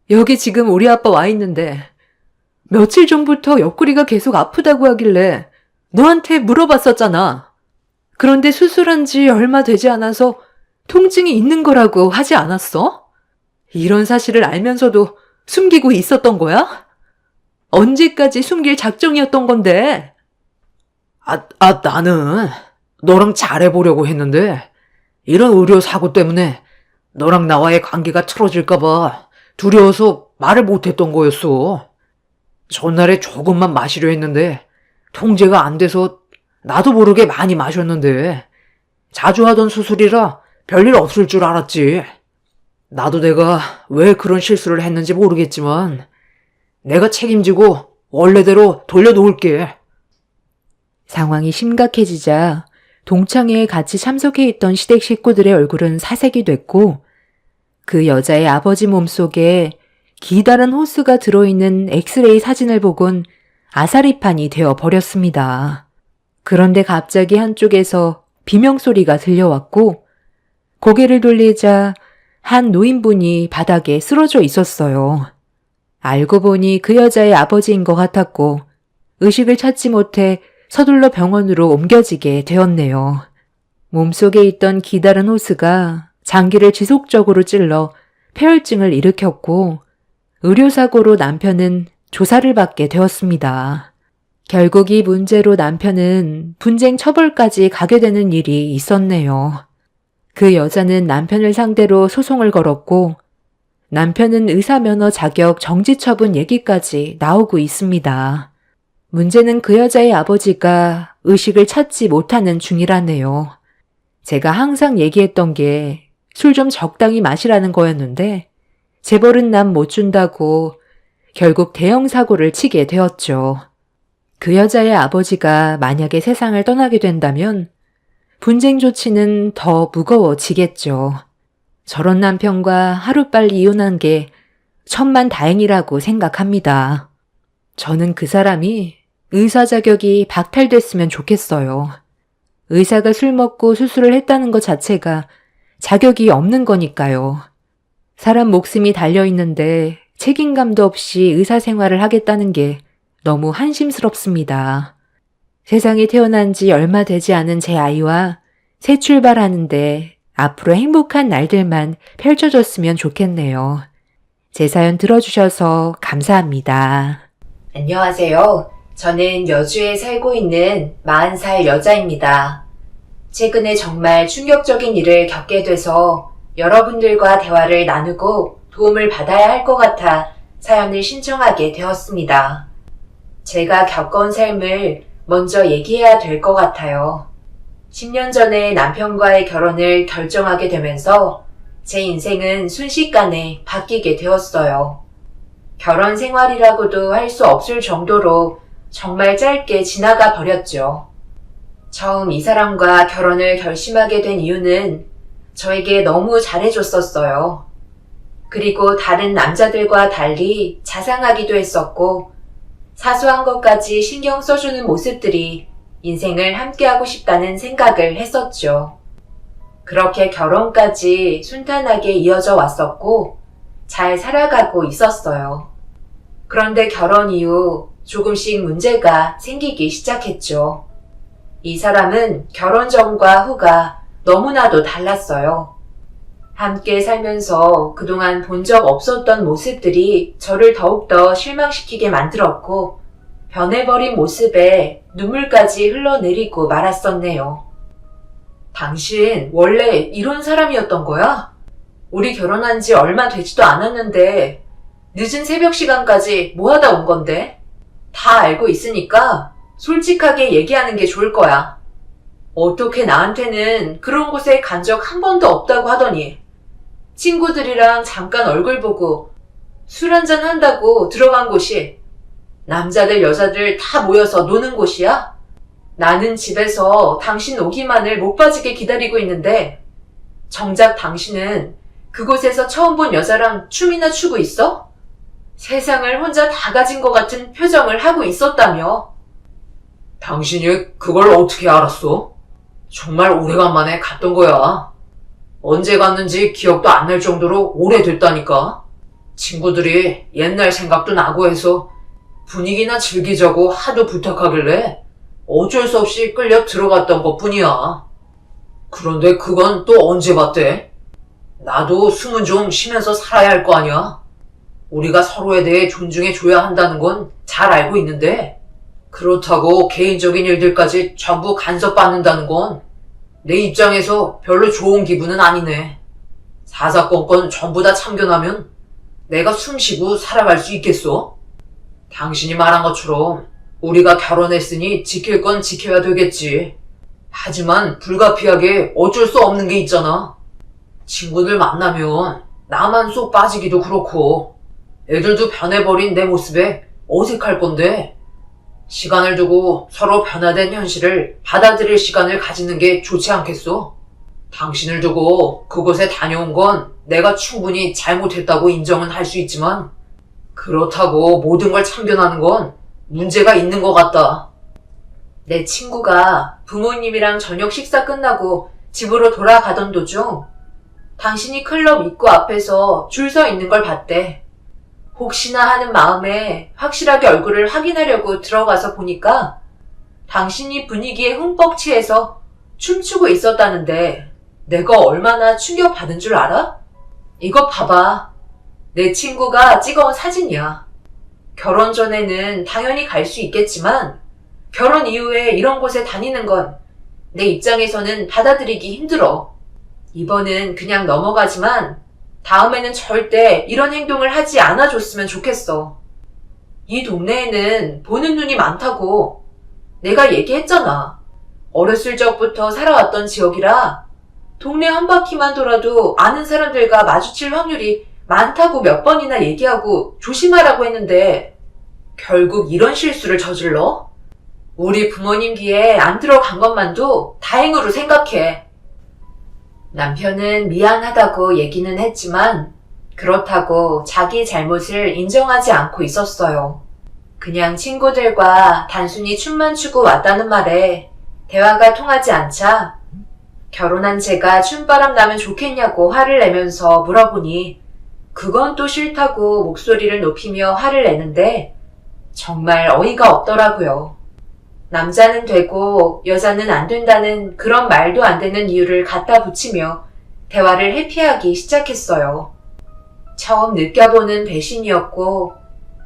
여기 지금 우리 아빠 와 있는데 며칠 전부터 옆구리가 계속 아프다고 하길래 너한테 물어봤었잖아. 그런데 수술한 지 얼마 되지 않아서 통증이 있는 거라고 하지 않았어? 이런 사실을 알면서도 숨기고 있었던 거야? 언제까지 숨길 작정이었던 건데? 나는 너랑 잘해보려고 했는데 이런 의료사고 때문에 너랑 나와의 관계가 틀어질까봐 두려워서 말을 못했던 거였어. 전날에 조금만 마시려 했는데 통제가 안 돼서 나도 모르게 많이 마셨는데 자주 하던 수술이라 별일 없을 줄 알았지. 나도 내가 왜 그런 실수를 했는지 모르겠지만 내가 책임지고 원래대로 돌려놓을게. 상황이 심각해지자 동창회에 같이 참석해 있던 시댁 식구들의 얼굴은 사색이 됐고 그 여자의 아버지 몸속에 기다란 호스가 들어있는 엑스레이 사진을 보곤 아사리판이 되어 버렸습니다. 그런데 갑자기 한쪽에서 비명소리가 들려왔고 고개를 돌리자 한 노인분이 바닥에 쓰러져 있었어요. 알고 보니 그 여자의 아버지인 것 같았고 의식을 찾지 못해 서둘러 병원으로 옮겨지게 되었네요. 몸속에 있던 기다란 호스가 장기를 지속적으로 찔러 폐혈증을 일으켰고 의료사고로 남편은 조사를 받게 되었습니다. 결국 이 문제로 남편은 분쟁 처벌까지 가게 되는 일이 있었네요. 그 여자는 남편을 상대로 소송을 걸었고 남편은 의사면허 자격 정지 처분 얘기까지 나오고 있습니다. 문제는 그 여자의 아버지가 의식을 찾지 못하는 중이라네요. 제가 항상 얘기했던 게 술 좀 적당히 마시라는 거였는데 재벌은 남 못 준다고 결국 대형 사고를 치게 되었죠. 그 여자의 아버지가 만약에 세상을 떠나게 된다면 분쟁 조치는 더 무거워지겠죠. 저런 남편과 하루빨리 이혼한 게 천만다행이라고 생각합니다. 저는 그 사람이 의사 자격이 박탈됐으면 좋겠어요. 의사가 술 먹고 수술을 했다는 것 자체가 자격이 없는 거니까요. 사람 목숨이 달려있는데 책임감도 없이 의사 생활을 하겠다는 게 너무 한심스럽습니다. 세상에 태어난 지 얼마 되지 않은 제 아이와 새 출발하는데 앞으로 행복한 날들만 펼쳐졌으면 좋겠네요. 제 사연 들어주셔서 감사합니다. 안녕하세요. 저는 여주에 살고 있는 40살 여자입니다. 최근에 정말 충격적인 일을 겪게 돼서 여러분들과 대화를 나누고 도움을 받아야 할 것 같아 사연을 신청하게 되었습니다. 제가 겪어온 삶을 먼저 얘기해야 될 것 같아요. 10년 전에 남편과의 결혼을 결정하게 되면서 제 인생은 순식간에 바뀌게 되었어요. 결혼 생활이라고도 할 수 없을 정도로 정말 짧게 지나가 버렸죠. 처음 이 사람과 결혼을 결심하게 된 이유는 저에게 너무 잘해줬었어요. 그리고 다른 남자들과 달리 자상하기도 했었고 사소한 것까지 신경 써주는 모습들이 인생을 함께하고 싶다는 생각을 했었죠. 그렇게 결혼까지 순탄하게 이어져 왔었고 잘 살아가고 있었어요. 그런데 결혼 이후 조금씩 문제가 생기기 시작했죠. 이 사람은 결혼 전과 후가 너무나도 달랐어요. 함께 살면서 그동안 본 적 없었던 모습들이 저를 더욱더 실망시키게 만들었고 변해버린 모습에 눈물까지 흘러내리고 말았었네요. 당신 원래 이런 사람이었던 거야? 우리 결혼한 지 얼마 되지도 않았는데 늦은 새벽 시간까지 뭐 하다 온 건데? 다 알고 있으니까 솔직하게 얘기하는 게 좋을 거야. 어떻게 나한테는 그런 곳에 간 적 한 번도 없다고 하더니 친구들이랑 잠깐 얼굴 보고 술 한잔 한다고 들어간 곳이 남자들 여자들 다 모여서 노는 곳이야? 나는 집에서 당신 오기만을 못 빠지게 기다리고 있는데 정작 당신은 그곳에서 처음 본 여자랑 춤이나 추고 있어? 세상을 혼자 다 가진 것 같은 표정을 하고 있었다며. 당신이 그걸 어떻게 알았어? 정말 오래간만에 갔던 거야. 언제 갔는지 기억도 안 날 정도로 오래됐다니까. 친구들이 옛날 생각도 나고 해서 분위기나 즐기자고 하도 부탁하길래 어쩔 수 없이 끌려 들어갔던 것뿐이야. 그런데 그건 또 언제 봤대? 나도 숨은 좀 쉬면서 살아야 할 거 아니야? 우리가 서로에 대해 존중해줘야 한다는 건 잘 알고 있는데 그렇다고 개인적인 일들까지 전부 간섭받는다는 건 내 입장에서 별로 좋은 기분은 아니네. 사사건건 전부 다 참견하면 내가 숨쉬고 살아갈 수 있겠어? 당신이 말한 것처럼 우리가 결혼했으니 지킬 건 지켜야 되겠지. 하지만 불가피하게 어쩔 수 없는 게 있잖아. 친구들 만나면 나만 쏙 빠지기도 그렇고 애들도 변해버린 내 모습에 어색할 건데 시간을 두고 서로 변화된 현실을 받아들일 시간을 가지는 게 좋지 않겠소? 당신을 두고 그곳에 다녀온 건 내가 충분히 잘못했다고 인정은 할 수 있지만 그렇다고 모든 걸 참견하는 건 문제가 있는 것 같다. 내 친구가 부모님이랑 저녁 식사 끝나고 집으로 돌아가던 도중 당신이 클럽 입구 앞에서 줄 서 있는 걸 봤대. 혹시나 하는 마음에 확실하게 얼굴을 확인하려고 들어가서 보니까 당신이 분위기에 흠뻑 취해서 춤추고 있었다는데 내가 얼마나 충격받은 줄 알아? 이거 봐봐. 내 친구가 찍어온 사진이야. 결혼 전에는 당연히 갈 수 있겠지만 결혼 이후에 이런 곳에 다니는 건 내 입장에서는 받아들이기 힘들어. 이번은 그냥 넘어가지만 다음에는 절대 이런 행동을 하지 않아줬으면 좋겠어. 이 동네에는 보는 눈이 많다고 내가 얘기했잖아. 어렸을 적부터 살아왔던 지역이라 동네 한 바퀴만 돌아도 아는 사람들과 마주칠 확률이 많다고 몇 번이나 얘기하고 조심하라고 했는데 결국 이런 실수를 저질러? 우리 부모님 귀에 안 들어간 것만도 다행으로 생각해. 남편은 미안하다고 얘기는 했지만 그렇다고 자기 잘못을 인정하지 않고 있었어요. 그냥 친구들과 단순히 춤만 추고 왔다는 말에 대화가 통하지 않자 결혼한 제가 춤바람 나면 좋겠냐고 화를 내면서 물어보니 그건 또 싫다고 목소리를 높이며 화를 내는데 정말 어이가 없더라고요. 남자는 되고 여자는 안 된다는 그런 말도 안 되는 이유를 갖다 붙이며 대화를 회피하기 시작했어요. 처음 느껴보는 배신이었고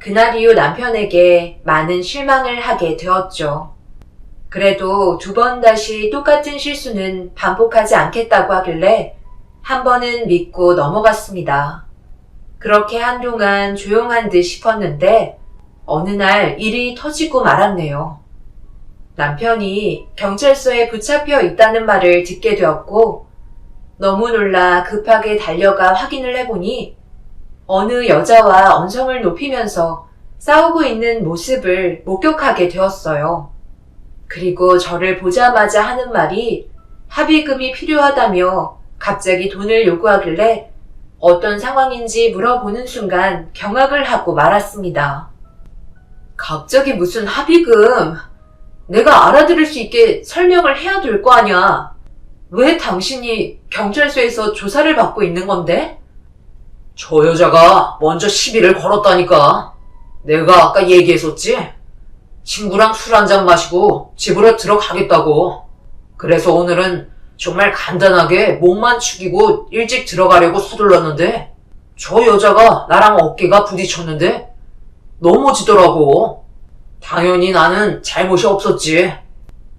그날 이후 남편에게 많은 실망을 하게 되었죠. 그래도 두 번 다시 똑같은 실수는 반복하지 않겠다고 하길래 한 번은 믿고 넘어갔습니다. 그렇게 한동안 조용한 듯 싶었는데 어느 날 일이 터지고 말았네요. 남편이 경찰서에 붙잡혀 있다는 말을 듣게 되었고 너무 놀라 급하게 달려가 확인을 해보니 어느 여자와 언성을 높이면서 싸우고 있는 모습을 목격하게 되었어요. 그리고 저를 보자마자 하는 말이 합의금이 필요하다며 갑자기 돈을 요구하길래 어떤 상황인지 물어보는 순간 경악을 하고 말았습니다. 갑자기 무슨 합의금? 내가 알아들을 수 있게 설명을 해야 될 거 아니야. 왜 당신이 경찰서에서 조사를 받고 있는 건데? 저 여자가 먼저 시비를 걸었다니까. 내가 아까 얘기했었지? 친구랑 술 한잔 마시고 집으로 들어가겠다고. 그래서 오늘은 정말 간단하게 몸만 축이고 일찍 들어가려고 서둘렀는데 저 여자가 나랑 어깨가 부딪혔는데 넘어지더라고. 당연히 나는 잘못이 없었지.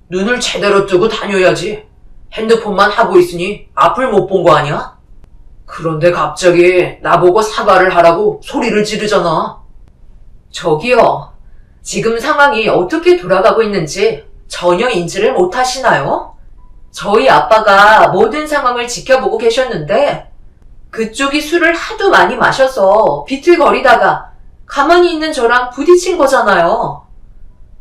눈을 제대로 뜨고 다녀야지. 핸드폰만 하고 있으니 앞을 못 본 거 아니야? 그런데 갑자기 나보고 사과를 하라고 소리를 지르잖아. 저기요. 지금 상황이 어떻게 돌아가고 있는지 전혀 인지를 못 하시나요? 저희 아빠가 모든 상황을 지켜보고 계셨는데 그쪽이 술을 하도 많이 마셔서 비틀거리다가 가만히 있는 저랑 부딪힌 거잖아요.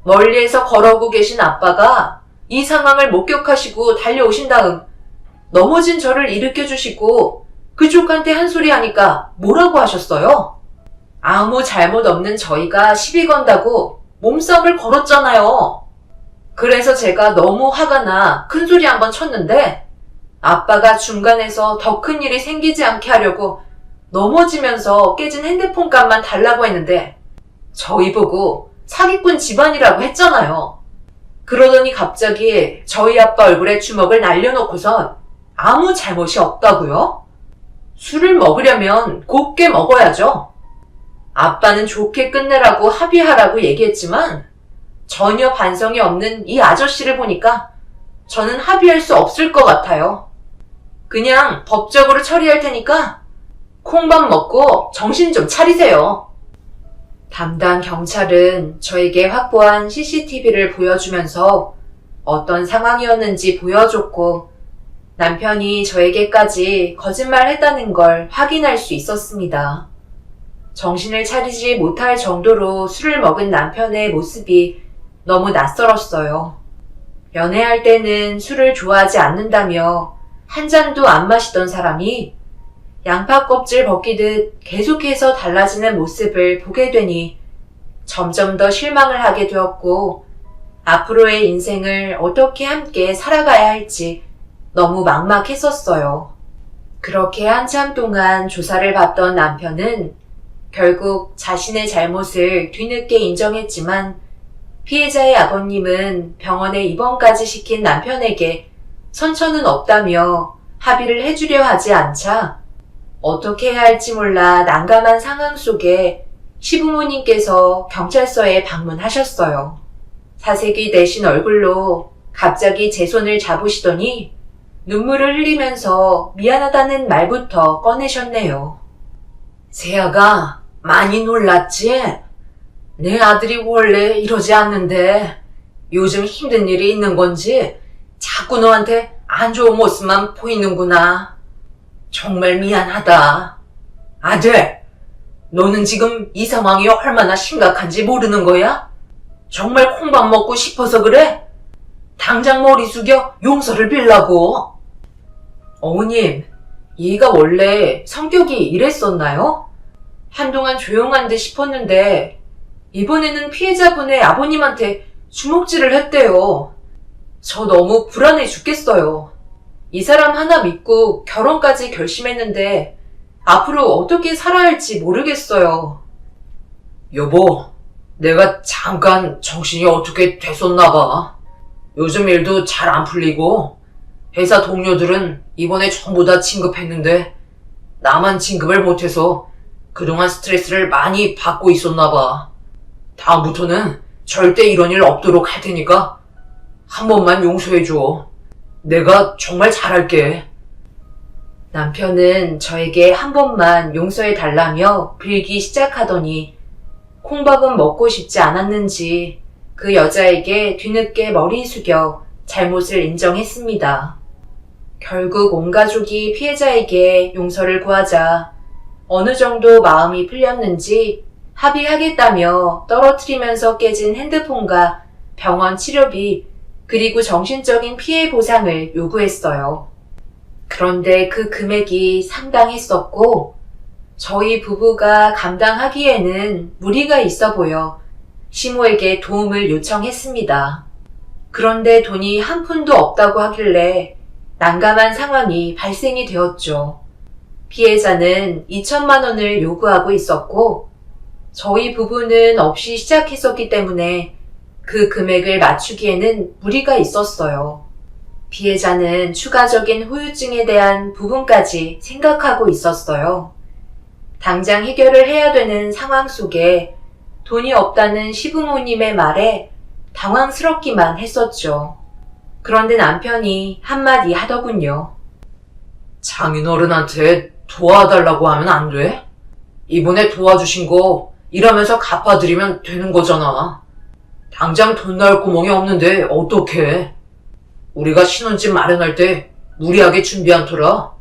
멀리에서 걸어오고 계신 아빠가 이 상황을 목격하시고 달려오신 다음 넘어진 저를 일으켜주시고 그쪽한테 한 소리 하니까 뭐라고 하셨어요? 아무 잘못 없는 저희가 시비 건다고 몸싸움을 걸었잖아요. 그래서 제가 너무 화가 나 큰 소리 한번 쳤는데 아빠가 중간에서 더 큰 일이 생기지 않게 하려고 넘어지면서 깨진 핸드폰 값만 달라고 했는데 저희 보고 사기꾼 집안이라고 했잖아요. 그러더니 갑자기 저희 아빠 얼굴에 주먹을 날려놓고선 아무 잘못이 없다고요? 술을 먹으려면 곱게 먹어야죠. 아빠는 좋게 끝내라고 합의하라고 얘기했지만 전혀 반성이 없는 이 아저씨를 보니까 저는 합의할 수 없을 것 같아요. 그냥 법적으로 처리할 테니까 콩밥 먹고 정신 좀 차리세요. 담당 경찰은 저에게 확보한 CCTV를 보여주면서 어떤 상황이었는지 보여줬고 남편이 저에게까지 거짓말했다는 걸 확인할 수 있었습니다. 정신을 차리지 못할 정도로 술을 먹은 남편의 모습이 너무 낯설었어요. 연애할 때는 술을 좋아하지 않는다며 한 잔도 안 마시던 사람이 양파 껍질 벗기듯 계속해서 달라지는 모습을 보게 되니 점점 더 실망을 하게 되었고 앞으로의 인생을 어떻게 함께 살아가야 할지 너무 막막했었어요. 그렇게 한참 동안 조사를 받던 남편은 결국 자신의 잘못을 뒤늦게 인정했지만 피해자의 아버님은 병원에 입원까지 시킨 남편에게 선처는 없다며 합의를 해주려 하지 않자 어떻게 해야 할지 몰라 난감한 상황 속에 시부모님께서 경찰서에 방문하셨어요. 사색이 내신 얼굴로 갑자기 제 손을 잡으시더니 눈물을 흘리면서 미안하다는 말부터 꺼내셨네요. 세아가 많이 놀랐지? 내 아들이 원래 이러지 않는데 요즘 힘든 일이 있는 건지 자꾸 너한테 안 좋은 모습만 보이는구나. 정말 미안하다. 아들, 너는 지금 이 상황이 얼마나 심각한지 모르는 거야? 정말 콩밥 먹고 싶어서 그래? 당장 머리 숙여 용서를 빌라고. 어머님, 얘가 원래 성격이 이랬었나요? 한동안 조용한 듯 싶었는데 이번에는 피해자분의 아버님한테 주먹질을 했대요. 저 너무 불안해 죽겠어요. 이 사람 하나 믿고 결혼까지 결심했는데 앞으로 어떻게 살아야 할지 모르겠어요. 여보, 내가 잠깐 정신이 어떻게 됐었나 봐. 요즘 일도 잘 안 풀리고 회사 동료들은 이번에 전부 다 진급했는데 나만 진급을 못해서 그동안 스트레스를 많이 받고 있었나 봐. 다음부터는 절대 이런 일 없도록 할 테니까 한 번만 용서해줘. 내가 정말 잘할게. 남편은 저에게 한 번만 용서해달라며 빌기 시작하더니 콩밥은 먹고 싶지 않았는지 그 여자에게 뒤늦게 머리 숙여 잘못을 인정했습니다. 결국 온 가족이 피해자에게 용서를 구하자 어느 정도 마음이 풀렸는지 합의하겠다며 떨어뜨리면서 깨진 핸드폰과 병원 치료비 그리고 정신적인 피해 보상을 요구했어요. 그런데 그 금액이 상당했었고 저희 부부가 감당하기에는 무리가 있어 보여 시모에게 도움을 요청했습니다. 그런데 돈이 한 푼도 없다고 하길래 난감한 상황이 발생이 되었죠. 피해자는 2천만 원을 요구하고 있었고 저희 부부는 없이 시작했었기 때문에 그 금액을 맞추기에는 무리가 있었어요. 피해자는 추가적인 후유증에 대한 부분까지 생각하고 있었어요. 당장 해결을 해야 되는 상황 속에 돈이 없다는 시부모님의 말에 당황스럽기만 했었죠. 그런데 남편이 한마디 하더군요. 장인어른한테 도와달라고 하면 안 돼? 이번에 도와주신 거 일하면서 갚아드리면 되는 거잖아. 당장 돈 나올 구멍이 없는데 어떡해. 우리가 신혼집 마련할 때 무리하게 준비한 터라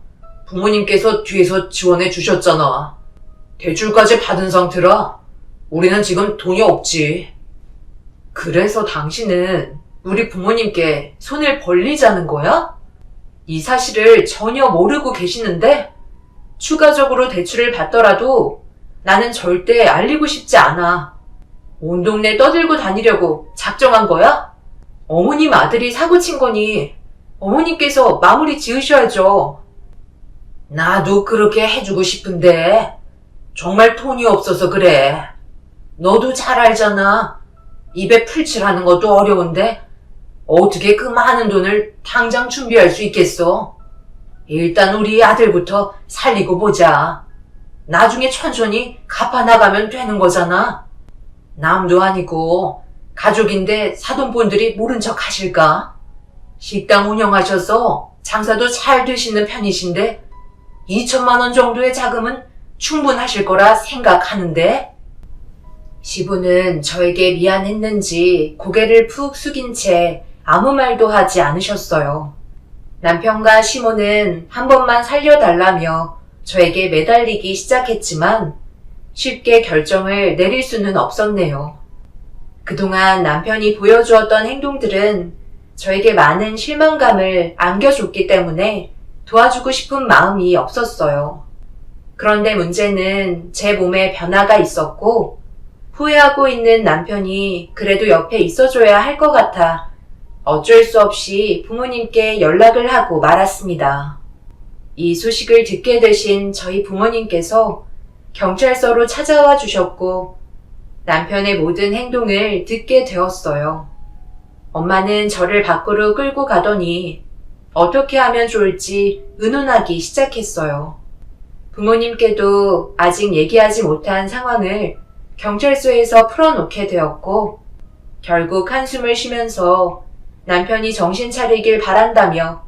부모님께서 뒤에서 지원해 주셨잖아. 대출까지 받은 상태라 우리는 지금 돈이 없지. 그래서 당신은 우리 부모님께 손을 벌리자는 거야? 이 사실을 전혀 모르고 계시는데 추가적으로 대출을 받더라도 나는 절대 알리고 싶지 않아. 온 동네 떠들고 다니려고 작정한 거야? 어머님 아들이 사고 친 거니 어머님께서 마무리 지으셔야죠. 나도 그렇게 해주고 싶은데 정말 돈이 없어서 그래. 너도 잘 알잖아. 입에 풀칠하는 것도 어려운데 어떻게 그 많은 돈을 당장 준비할 수 있겠어? 일단 우리 아들부터 살리고 보자. 나중에 천천히 갚아나가면 되는 거잖아. 남도 아니고 가족인데 사돈분들이 모른 척 하실까? 식당 운영하셔서 장사도 잘 되시는 편이신데 2천만 원 정도의 자금은 충분하실 거라 생각하는데. 시부는 저에게 미안했는지 고개를 푹 숙인 채 아무 말도 하지 않으셨어요. 남편과 시모는 한 번만 살려달라며 저에게 매달리기 시작했지만 쉽게 결정을 내릴 수는 없었네요. 그동안 남편이 보여주었던 행동들은 저에게 많은 실망감을 안겨줬기 때문에 도와주고 싶은 마음이 없었어요. 그런데 문제는 제 몸에 변화가 있었고 후회하고 있는 남편이 그래도 옆에 있어줘야 할 것 같아 어쩔 수 없이 부모님께 연락을 하고 말았습니다. 이 소식을 듣게 되신 저희 부모님께서 경찰서로 찾아와 주셨고 남편의 모든 행동을 듣게 되었어요. 엄마는 저를 밖으로 끌고 가더니 어떻게 하면 좋을지 의논하기 시작했어요. 부모님께도 아직 얘기하지 못한 상황을 경찰서에서 풀어놓게 되었고 결국 한숨을 쉬면서 남편이 정신 차리길 바란다며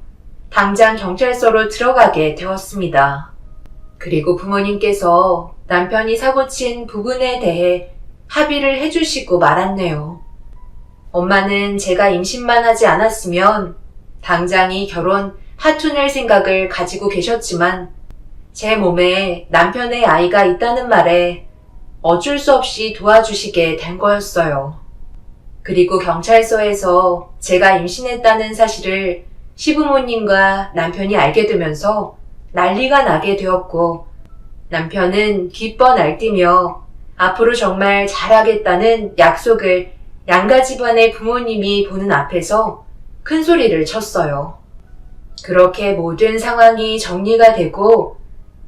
당장 경찰서로 들어가게 되었습니다. 그리고 부모님께서 남편이 사고친 부분에 대해 합의를 해주시고 말았네요. 엄마는 제가 임신만 하지 않았으면 당장 이 결혼 파투낼 생각을 가지고 계셨지만 제 몸에 남편의 아이가 있다는 말에 어쩔 수 없이 도와주시게 된 거였어요. 그리고 경찰서에서 제가 임신했다는 사실을 시부모님과 남편이 알게 되면서 난리가 나게 되었고 남편은 기뻐 날뛰며 앞으로 정말 잘하겠다는 약속을 양가 집안의 부모님이 보는 앞에서 큰 소리를 쳤어요. 그렇게 모든 상황이 정리가 되고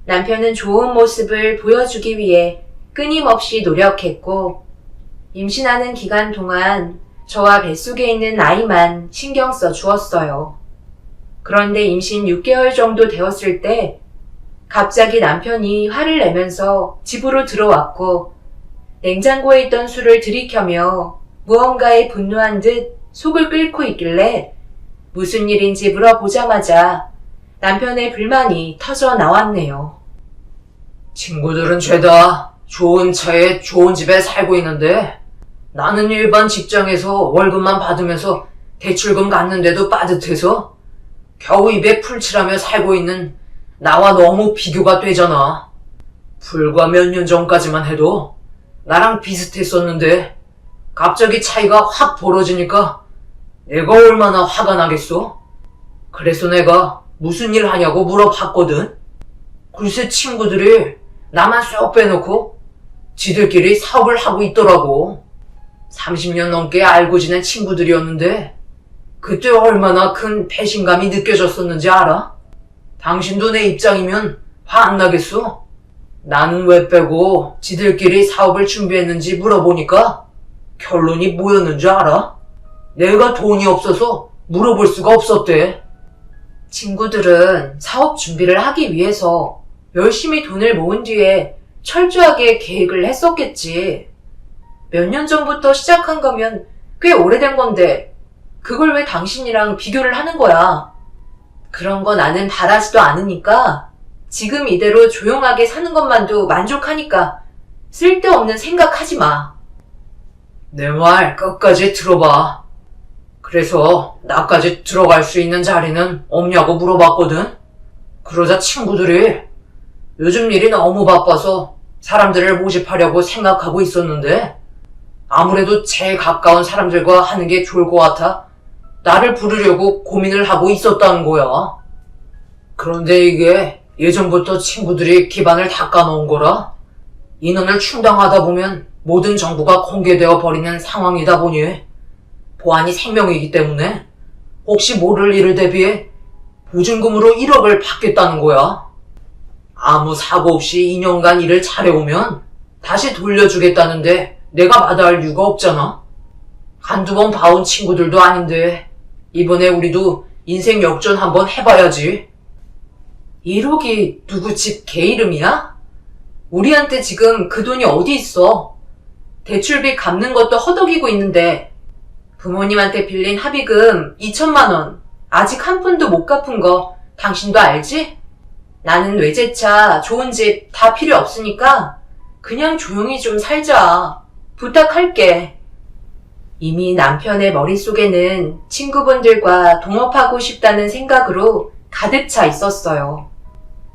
남편은 좋은 모습을 보여주기 위해 끊임없이 노력했고 임신하는 기간 동안 저와 뱃속에 있는 아이만 신경 써 주었어요. 그런데 임신 6개월 정도 되었을 때 갑자기 남편이 화를 내면서 집으로 들어왔고 냉장고에 있던 술을 들이켜며 무언가에 분노한 듯 속을 끓고 있길래 무슨 일인지 물어보자마자 남편의 불만이 터져 나왔네요. 친구들은 죄다 좋은 차에 좋은 집에 살고 있는데 나는 일반 직장에서 월급만 받으면서 대출금 갚는데도 빠듯해서 겨우 입에 풀칠하며 살고 있는 나와 너무 비교가 되잖아. 불과 몇 년 전까지만 해도 나랑 비슷했었는데 갑자기 차이가 확 벌어지니까 내가 얼마나 화가 나겠어? 그래서 내가 무슨 일 하냐고 물어봤거든. 글쎄 친구들이 나만 쏙 빼놓고 지들끼리 사업을 하고 있더라고. 30년 넘게 알고 지낸 친구들이었는데 그때 얼마나 큰 배신감이 느껴졌었는지 알아? 당신도 내 입장이면 화 안 나겠어? 나는 왜 빼고 지들끼리 사업을 준비했는지 물어보니까 결론이 뭐였는지 알아? 내가 돈이 없어서 물어볼 수가 없었대. 친구들은 사업 준비를 하기 위해서 열심히 돈을 모은 뒤에 철저하게 계획을 했었겠지. 몇 년 전부터 시작한 거면 꽤 오래된 건데 그걸 왜 당신이랑 비교를 하는 거야? 그런 거 나는 바라지도 않으니까 지금 이대로 조용하게 사는 것만도 만족하니까 쓸데없는 생각하지 마. 내 말 끝까지 들어봐. 그래서 나까지 들어갈 수 있는 자리는 없냐고 물어봤거든. 그러자 친구들이 요즘 일이 너무 바빠서 사람들을 모집하려고 생각하고 있었는데 아무래도 제일 가까운 사람들과 하는 게 좋을 것 같아 나를 부르려고 고민을 하고 있었다는 거야. 그런데 이게 예전부터 친구들이 기반을 닦아놓은 거라 인원을 충당하다 보면 모든 정보가 공개되어 버리는 상황이다 보니 보안이 생명이기 때문에 혹시 모를 일을 대비해 보증금으로 1억을 받겠다는 거야. 아무 사고 없이 2년간 일을 잘해오면 다시 돌려주겠다는데 내가 마다할 이유가 없잖아. 한두 번 봐온 친구들도 아닌데 이번에 우리도 인생 역전 한번 해봐야지. 1억이 누구 집 개 이름이야? 우리한테 지금 그 돈이 어디 있어? 대출비 갚는 것도 허덕이고 있는데 부모님한테 빌린 합의금 2천만 원 아직 한 푼도 못 갚은 거 당신도 알지? 나는 외제차, 좋은 집 다 필요 없으니까 그냥 조용히 좀 살자. 부탁할게. 이미 남편의 머릿속에는 친구분들과 동업하고 싶다는 생각으로 가득 차 있었어요.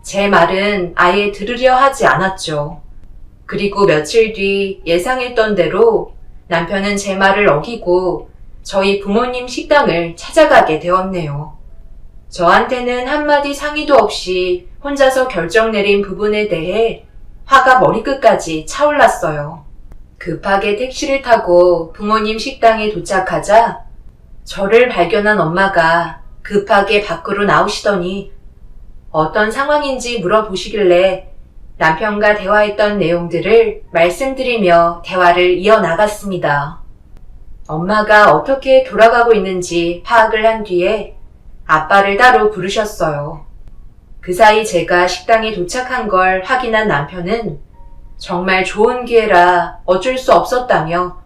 제 말은 아예 들으려 하지 않았죠. 그리고 며칠 뒤 예상했던 대로 남편은 제 말을 어기고 저희 부모님 식당을 찾아가게 되었네요. 저한테는 한마디 상의도 없이 혼자서 결정 내린 부분에 대해 화가 머리끝까지 차올랐어요. 급하게 택시를 타고 부모님 식당에 도착하자 저를 발견한 엄마가 급하게 밖으로 나오시더니 어떤 상황인지 물어보시길래 남편과 대화했던 내용들을 말씀드리며 대화를 이어나갔습니다. 엄마가 어떻게 돌아가고 있는지 파악을 한 뒤에 아빠를 따로 부르셨어요. 그 사이 제가 식당에 도착한 걸 확인한 남편은 정말 좋은 기회라 어쩔 수 없었다며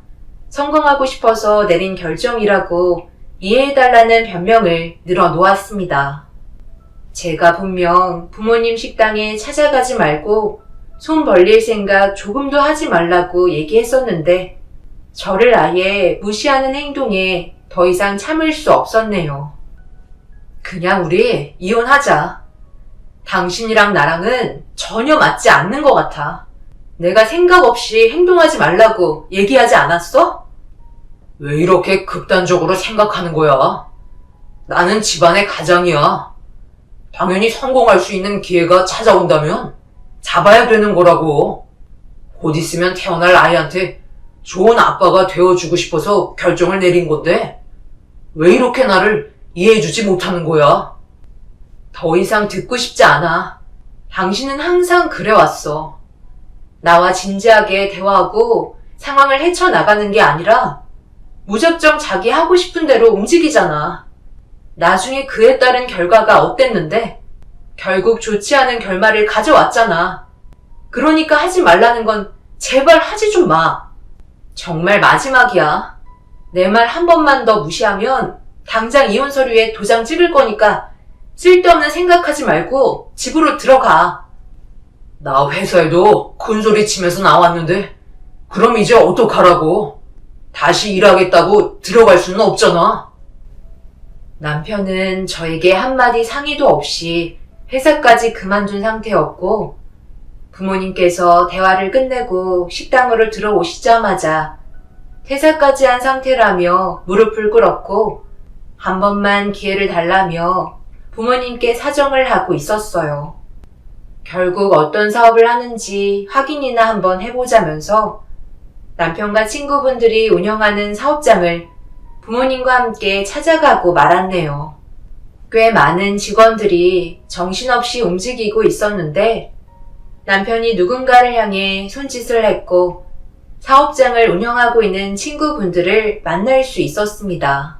성공하고 싶어서 내린 결정이라고 이해해달라는 변명을 늘어놓았습니다. 제가 분명 부모님 식당에 찾아가지 말고 손 벌릴 생각 조금도 하지 말라고 얘기했었는데 저를 아예 무시하는 행동에 더 이상 참을 수 없었네요. 그냥 우리 이혼하자. 당신이랑 나랑은 전혀 맞지 않는 것 같아. 내가 생각 없이 행동하지 말라고 얘기하지 않았어? 왜 이렇게 극단적으로 생각하는 거야? 나는 집안의 가장이야. 당연히 성공할 수 있는 기회가 찾아온다면 잡아야 되는 거라고. 곧 있으면 태어날 아이한테 좋은 아빠가 되어주고 싶어서 결정을 내린 건데 왜 이렇게 나를 이해해주지 못하는 거야? 더 이상 듣고 싶지 않아. 당신은 항상 그래왔어. 나와 진지하게 대화하고 상황을 헤쳐나가는 게 아니라 무작정 자기 하고 싶은 대로 움직이잖아. 나중에 그에 따른 결과가 어땠는데? 결국 좋지 않은 결말을 가져왔잖아. 그러니까 하지 말라는 건 제발 하지 좀 마. 정말 마지막이야. 내 말 한 번만 더 무시하면 당장 이혼 서류에 도장 찍을 거니까 쓸데없는 생각하지 말고 집으로 들어가. 나 회사에도 큰소리 치면서 나왔는데 그럼 이제 어떡하라고? 다시 일하겠다고 들어갈 수는 없잖아. 남편은 저에게 한마디 상의도 없이 회사까지 그만둔 상태였고 부모님께서 대화를 끝내고 식당으로 들어오시자마자 퇴사까지 한 상태라며 무릎을 꿇었고 한 번만 기회를 달라며 부모님께 사정을 하고 있었어요. 결국 어떤 사업을 하는지 확인이나 한번 해보자면서 남편과 친구분들이 운영하는 사업장을 부모님과 함께 찾아가고 말았네요. 꽤 많은 직원들이 정신없이 움직이고 있었는데 남편이 누군가를 향해 손짓을 했고 사업장을 운영하고 있는 친구분들을 만날 수 있었습니다.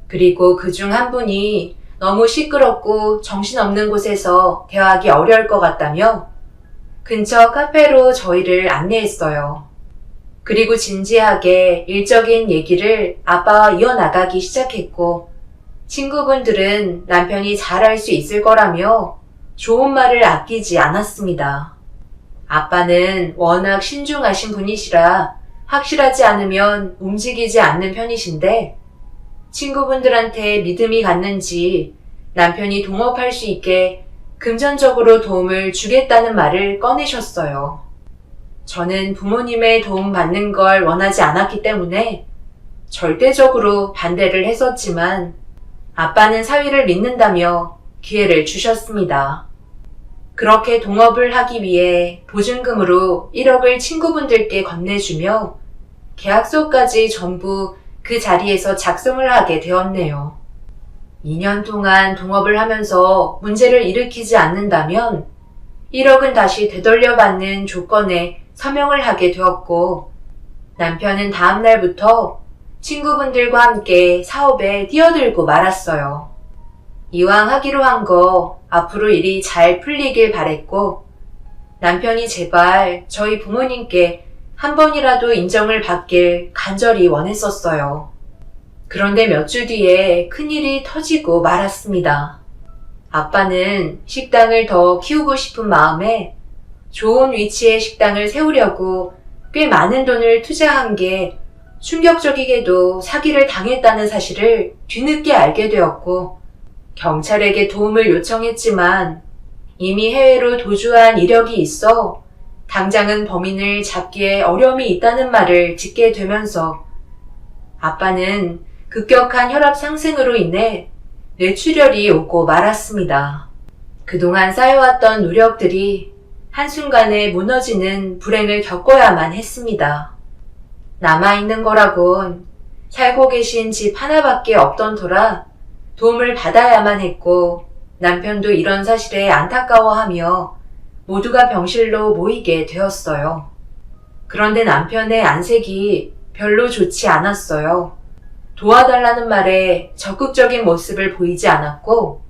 그리고 그중 한 분이 너무 시끄럽고 정신없는 곳에서 대화하기 어려울 것 같다며 근처 카페로 저희를 안내했어요. 그리고 진지하게 일적인 얘기를 아빠와 이어나가기 시작했고 친구분들은 남편이 잘할 수 있을 거라며 좋은 말을 아끼지 않았습니다. 아빠는 워낙 신중하신 분이시라 확실하지 않으면 움직이지 않는 편이신데 친구분들한테 믿음이 갔는지 남편이 동업할 수 있게 금전적으로 도움을 주겠다는 말을 꺼내셨어요. 저는 부모님의 도움 받는 걸 원하지 않았기 때문에 절대적으로 반대를 했었지만 아빠는 사위를 믿는다며 기회를 주셨습니다. 그렇게 동업을 하기 위해 보증금으로 1억을 친구분들께 건네주며 계약서까지 전부 그 자리에서 작성을 하게 되었네요. 2년 동안 동업을 하면서 문제를 일으키지 않는다면 1억은 다시 되돌려받는 조건에 서명을 하게 되었고 남편은 다음 날부터 친구분들과 함께 사업에 뛰어들고 말았어요. 이왕 하기로 한 거 앞으로 일이 잘 풀리길 바랬고 남편이 제발 저희 부모님께 한 번이라도 인정을 받길 간절히 원했었어요. 그런데 몇 주 뒤에 큰일이 터지고 말았습니다. 아빠는 식당을 더 키우고 싶은 마음에 좋은 위치의 식당을 세우려고 꽤 많은 돈을 투자한 게 충격적이게도 사기를 당했다는 사실을 뒤늦게 알게 되었고 경찰에게 도움을 요청했지만 이미 해외로 도주한 이력이 있어 당장은 범인을 잡기에 어려움이 있다는 말을 듣게 되면서 아빠는 급격한 혈압 상승으로 인해 뇌출혈이 오고 말았습니다. 그동안 쌓여왔던 노력들이 한순간에 무너지는 불행을 겪어야만 했습니다. 남아있는 거라곤 살고 계신 집 하나밖에 없던 터라 도움을 받아야만 했고 남편도 이런 사실에 안타까워하며 모두가 병실로 모이게 되었어요. 그런데 남편의 안색이 별로 좋지 않았어요. 도와달라는 말에 적극적인 모습을 보이지 않았고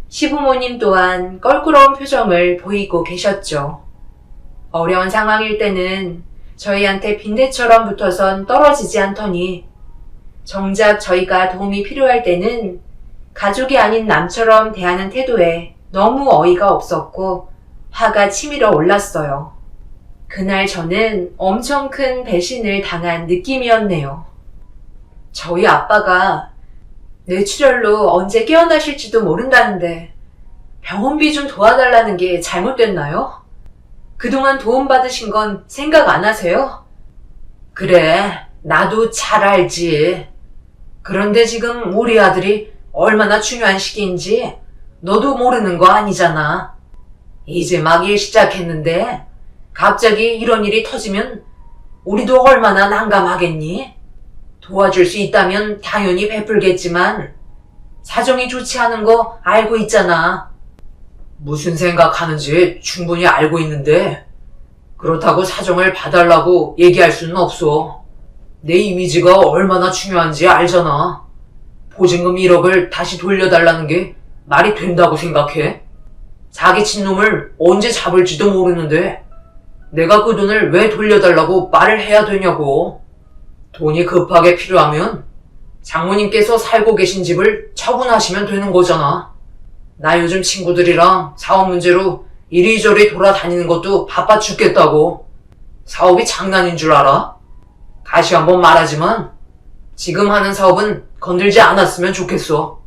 시부모님 또한 껄끄러운 표정을 보이고 계셨죠. 어려운 상황일 때는 저희한테 빈대처럼 붙어선 떨어지지 않더니 정작 저희가 도움이 필요할 때는 가족이 아닌 남처럼 대하는 태도에 너무 어이가 없었고 화가 치밀어 올랐어요. 그날 저는 엄청 큰 배신을 당한 느낌이었네요. 저희 아빠가 뇌출혈로 언제 깨어나실지도 모른다는데 병원비 좀 도와달라는 게 잘못됐나요? 그동안 도움받으신 건 생각 안 하세요? 그래, 나도 잘 알지. 그런데 지금 우리 아들이 얼마나 중요한 시기인지 너도 모르는 거 아니잖아. 이제 막 일 시작했는데 갑자기 이런 일이 터지면 우리도 얼마나 난감하겠니? 도와줄 수 있다면 당연히 베풀겠지만 사정이 좋지 않은 거 알고 있잖아. 무슨 생각하는지 충분히 알고 있는데 그렇다고 사정을 봐달라고 얘기할 수는 없어. 내 이미지가 얼마나 중요한지 알잖아. 보증금 1억을 다시 돌려달라는 게 말이 된다고 생각해? 자기 친놈을 언제 잡을지도 모르는데 내가 그 돈을 왜 돌려달라고 말을 해야 되냐고. 돈이 급하게 필요하면 장모님께서 살고 계신 집을 처분하시면 되는 거잖아. 나 요즘 친구들이랑 사업 문제로 이리저리 돌아다니는 것도 바빠 죽겠다고. 사업이 장난인 줄 알아? 다시 한번 말하지만 지금 하는 사업은 건들지 않았으면 좋겠어.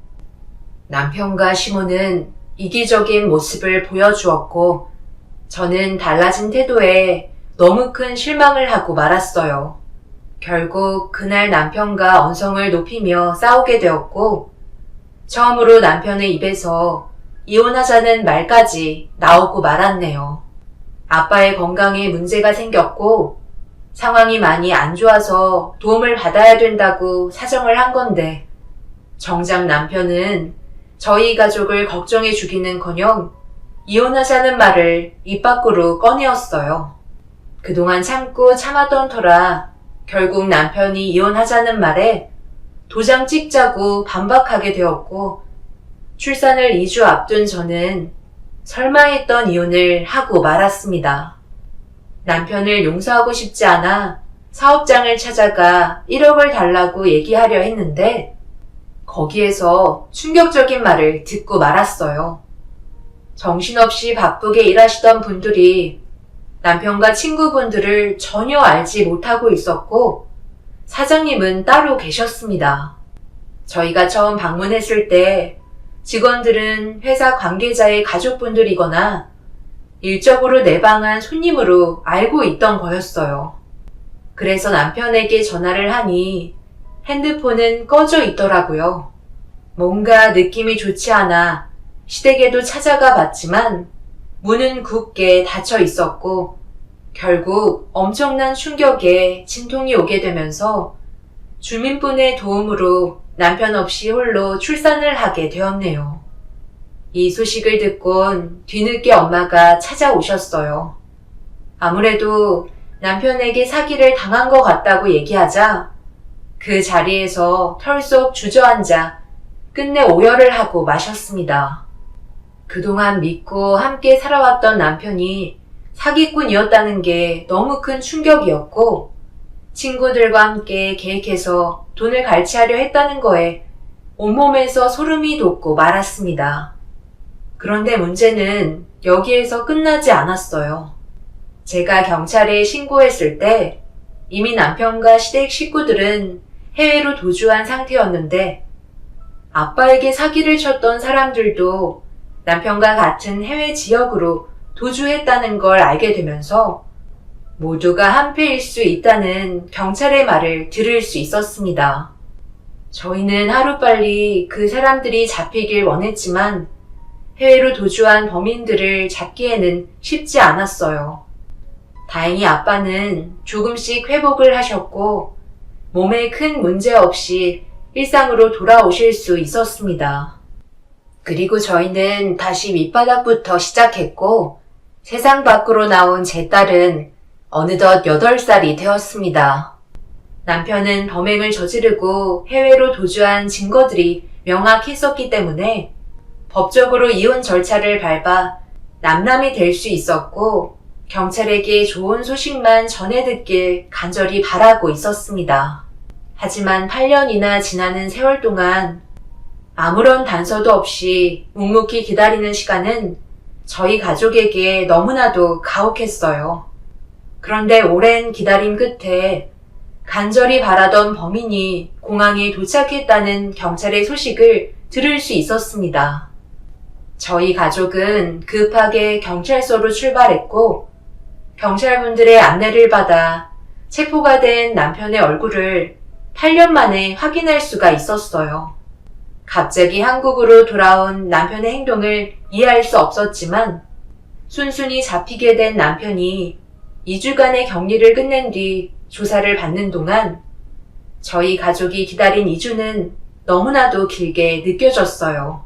남편과 시모는 이기적인 모습을 보여주었고 저는 달라진 태도에 너무 큰 실망을 하고 말았어요. 결국 그날 남편과 언성을 높이며 싸우게 되었고 처음으로 남편의 입에서 이혼하자는 말까지 나오고 말았네요. 아빠의 건강에 문제가 생겼고 상황이 많이 안 좋아서 도움을 받아야 된다고 사정을 한 건데, 정작 남편은 저희 가족을 걱정해 주기는커녕 이혼하자는 말을 입 밖으로 꺼내었어요. 그동안 참고 참았던 터라 결국 남편이 이혼하자는 말에 도장 찍자고 반박하게 되었고, 출산을 2주 앞둔 저는 설마 했던 이혼을 하고 말았습니다. 남편을 용서하고 싶지 않아 사업장을 찾아가 1억을 달라고 얘기하려 했는데, 거기에서 충격적인 말을 듣고 말았어요. 정신없이 바쁘게 일하시던 분들이 남편과 친구분들을 전혀 알지 못하고 있었고, 사장님은 따로 계셨습니다. 저희가 처음 방문했을 때 직원들은 회사 관계자의 가족분들이거나 일적으로 내방한 손님으로 알고 있던 거였어요. 그래서 남편에게 전화를 하니 핸드폰은 꺼져 있더라고요. 뭔가 느낌이 좋지 않아 시댁에도 찾아가 봤지만 문은 굳게 닫혀 있었고, 결국 엄청난 충격에 진통이 오게 되면서 주민분의 도움으로 남편 없이 홀로 출산을 하게 되었네요. 이 소식을 듣곤 뒤늦게 엄마가 찾아오셨어요. 아무래도 남편에게 사기를 당한 것 같다고 얘기하자 그 자리에서 털썩 주저앉아 끝내 오열을 하고 마셨습니다. 그동안 믿고 함께 살아왔던 남편이 사기꾼이었다는 게 너무 큰 충격이었고, 친구들과 함께 계획해서 돈을 갈취하려 했다는 거에 온몸에서 소름이 돋고 말았습니다. 그런데 문제는 여기에서 끝나지 않았어요. 제가 경찰에 신고했을 때 이미 남편과 시댁 식구들은 해외로 도주한 상태였는데, 아빠에게 사기를 쳤던 사람들도 남편과 같은 해외 지역으로 도주했다는 걸 알게 되면서 모두가 한패일 수 있다는 경찰의 말을 들을 수 있었습니다. 저희는 하루빨리 그 사람들이 잡히길 원했지만 해외로 도주한 범인들을 잡기에는 쉽지 않았어요. 다행히 아빠는 조금씩 회복을 하셨고 몸에 큰 문제 없이 일상으로 돌아오실 수 있었습니다. 그리고 저희는 다시 밑바닥부터 시작했고, 세상 밖으로 나온 제 딸은 어느덧 8살이 되었습니다. 남편은 범행을 저지르고 해외로 도주한 증거들이 명확했었기 때문에 법적으로 이혼 절차를 밟아 남남이 될 수 있었고, 경찰에게 좋은 소식만 전해 듣길 간절히 바라고 있었습니다. 하지만 8년이나 지나는 세월 동안 아무런 단서도 없이 묵묵히 기다리는 시간은 저희 가족에게 너무나도 가혹했어요. 그런데 오랜 기다림 끝에 간절히 바라던 범인이 공항에 도착했다는 경찰의 소식을 들을 수 있었습니다. 저희 가족은 급하게 경찰서로 출발했고, 경찰분들의 안내를 받아 체포가 된 남편의 얼굴을 8년 만에 확인할 수가 있었어요. 갑자기 한국으로 돌아온 남편의 행동을 이해할 수 없었지만, 순순히 잡히게 된 남편이 2주간의 격리를 끝낸 뒤 조사를 받는 동안 저희 가족이 기다린 2주는 너무나도 길게 느껴졌어요.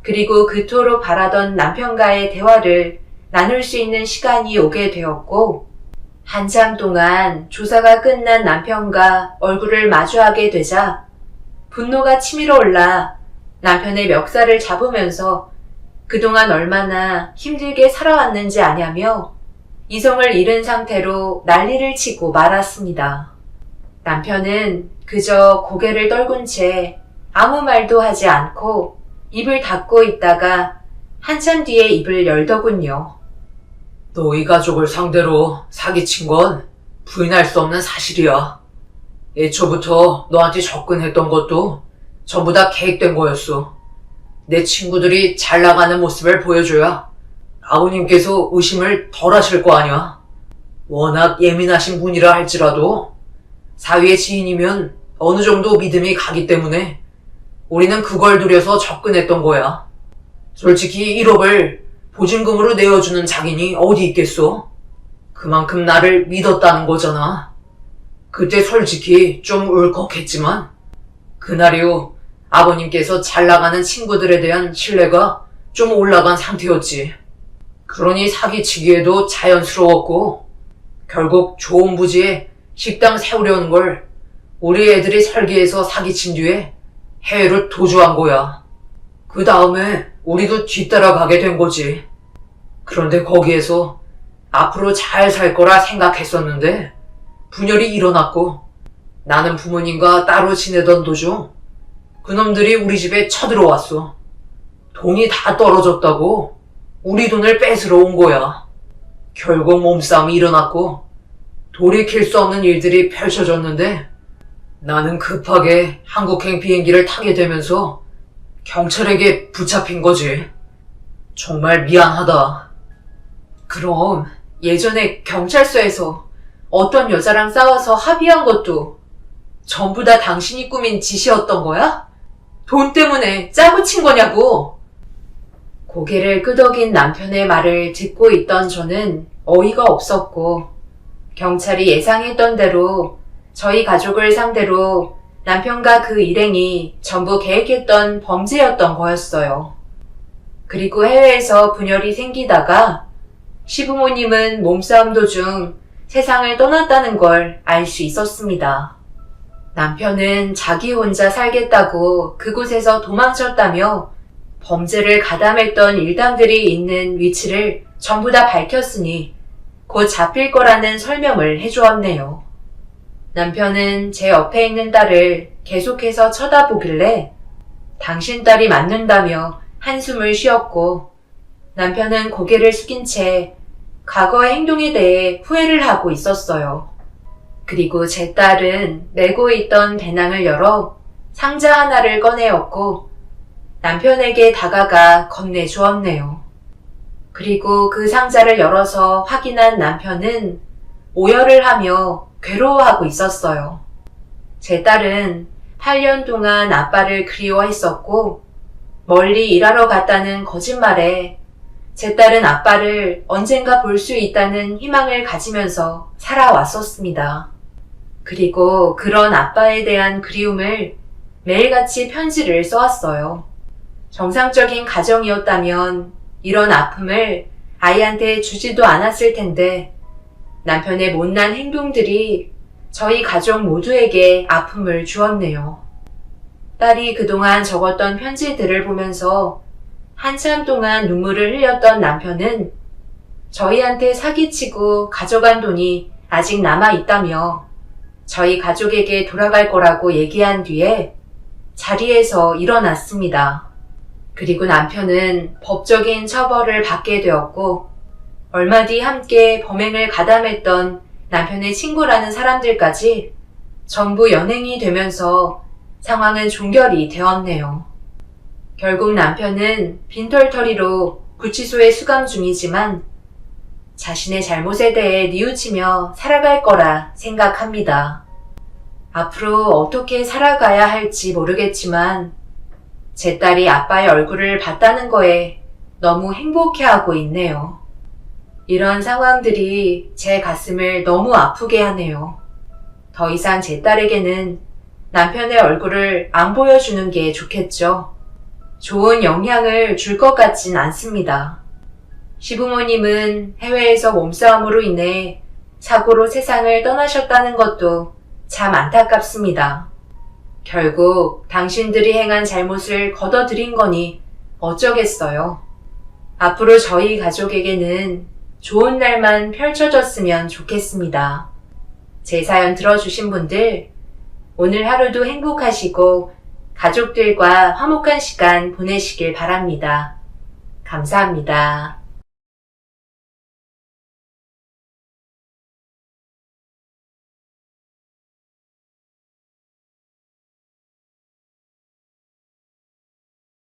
그리고 그토록 바라던 남편과의 대화를 나눌 수 있는 시간이 오게 되었고, 한참 동안 조사가 끝난 남편과 얼굴을 마주하게 되자 분노가 치밀어 올라 남편의 멱살을 잡으면서 그동안 얼마나 힘들게 살아왔는지 아냐며 이성을 잃은 상태로 난리를 치고 말았습니다. 남편은 그저 고개를 떨군 채 아무 말도 하지 않고 입을 닫고 있다가 한참 뒤에 입을 열더군요. 너희 가족을 상대로 사기친 건 부인할 수 없는 사실이야. 애초부터 너한테 접근했던 것도 전부 다 계획된 거였어. 내 친구들이 잘 나가는 모습을 보여줘야 아버님께서 의심을 덜 하실 거 아니야. 워낙 예민하신 분이라 할지라도 사위의 지인이면 어느 정도 믿음이 가기 때문에 우리는 그걸 노려서 접근했던 거야. 솔직히 1억을 보증금으로 내어주는 장인이 어디 있겠어? 그만큼 나를 믿었다는 거잖아. 그때 솔직히 좀 울컥했지만 그날 이후 아버님께서 잘 나가는 친구들에 대한 신뢰가 좀 올라간 상태였지. 그러니 사기치기에도 자연스러웠고 결국 좋은 부지에 식당 세우려는 걸 우리 애들이 설계해서 사기친 뒤에 해외로 도주한 거야. 그 다음에 우리도 뒤따라가게 된 거지. 그런데 거기에서 앞으로 잘 살 거라 생각했었는데 분열이 일어났고 나는 부모님과 따로 지내던 도중 그놈들이 우리 집에 쳐들어왔어. 돈이 다 떨어졌다고 우리 돈을 뺏으러 온 거야. 결국 몸싸움이 일어났고 돌이킬 수 없는 일들이 펼쳐졌는데 나는 급하게 한국행 비행기를 타게 되면서 경찰에게 붙잡힌 거지. 정말 미안하다. 그럼 예전에 경찰서에서 어떤 여자랑 싸워서 합의한 것도 전부 다 당신이 꾸민 짓이었던 거야? 돈 때문에 짜고 친 거냐고. 고개를 끄덕인 남편의 말을 듣고 있던 저는 어이가 없었고 경찰이 예상했던 대로 저희 가족을 상대로 남편과 그 일행이 전부 계획했던 범죄였던 거였어요. 그리고 해외에서 분열이 생기다가 시부모님은 몸싸움 도중 세상을 떠났다는 걸 알 수 있었습니다. 남편은 자기 혼자 살겠다고 그곳에서 도망쳤다며 범죄를 가담했던 일당들이 있는 위치를 전부 다 밝혔으니 곧 잡힐 거라는 설명을 해주었네요. 남편은 제 옆에 있는 딸을 계속해서 쳐다보길래 당신 딸이 맞는다며 한숨을 쉬었고 남편은 고개를 숙인 채 과거의 행동에 대해 후회를 하고 있었어요. 그리고 제 딸은 메고 있던 배낭을 열어 상자 하나를 꺼내었고 남편에게 다가가 건네주었네요. 그리고 그 상자를 열어서 확인한 남편은 오열을 하며 괴로워하고 있었어요. 제 딸은 8년 동안 아빠를 그리워했었고 멀리 일하러 갔다는 거짓말에 제 딸은 아빠를 언젠가 볼 수 있다는 희망을 가지면서 살아왔었습니다. 그리고 그런 아빠에 대한 그리움을 매일같이 편지를 써왔어요. 정상적인 가정이었다면 이런 아픔을 아이한테 주지도 않았을 텐데 남편의 못난 행동들이 저희 가족 모두에게 아픔을 주었네요. 딸이 그동안 적었던 편지들을 보면서 한참 동안 눈물을 흘렸던 남편은 저희한테 사기치고 가져간 돈이 아직 남아있다며 저희 가족에게 돌아갈 거라고 얘기한 뒤에 자리에서 일어났습니다. 그리고 남편은 법적인 처벌을 받게 되었고 얼마 뒤 함께 범행을 가담했던 남편의 친구라는 사람들까지 전부 연행이 되면서 상황은 종결이 되었네요. 결국 남편은 빈털터리로 구치소에 수감 중이지만 자신의 잘못에 대해 뉘우치며 살아갈 거라 생각합니다. 앞으로 어떻게 살아가야 할지 모르겠지만 제 딸이 아빠의 얼굴을 봤다는 거에 너무 행복해하고 있네요. 이런 상황들이 제 가슴을 너무 아프게 하네요. 더 이상 제 딸에게는 남편의 얼굴을 안 보여주는 게 좋겠죠. 좋은 영향을 줄 것 같진 않습니다. 시부모님은 해외에서 몸싸움으로 인해 사고로 세상을 떠나셨다는 것도 참 안타깝습니다. 결국 당신들이 행한 잘못을 거둬들인 거니 어쩌겠어요. 앞으로 저희 가족에게는 좋은 날만 펼쳐졌으면 좋겠습니다. 제 사연 들어주신 분들, 오늘 하루도 행복하시고 가족들과 화목한 시간 보내시길 바랍니다. 감사합니다.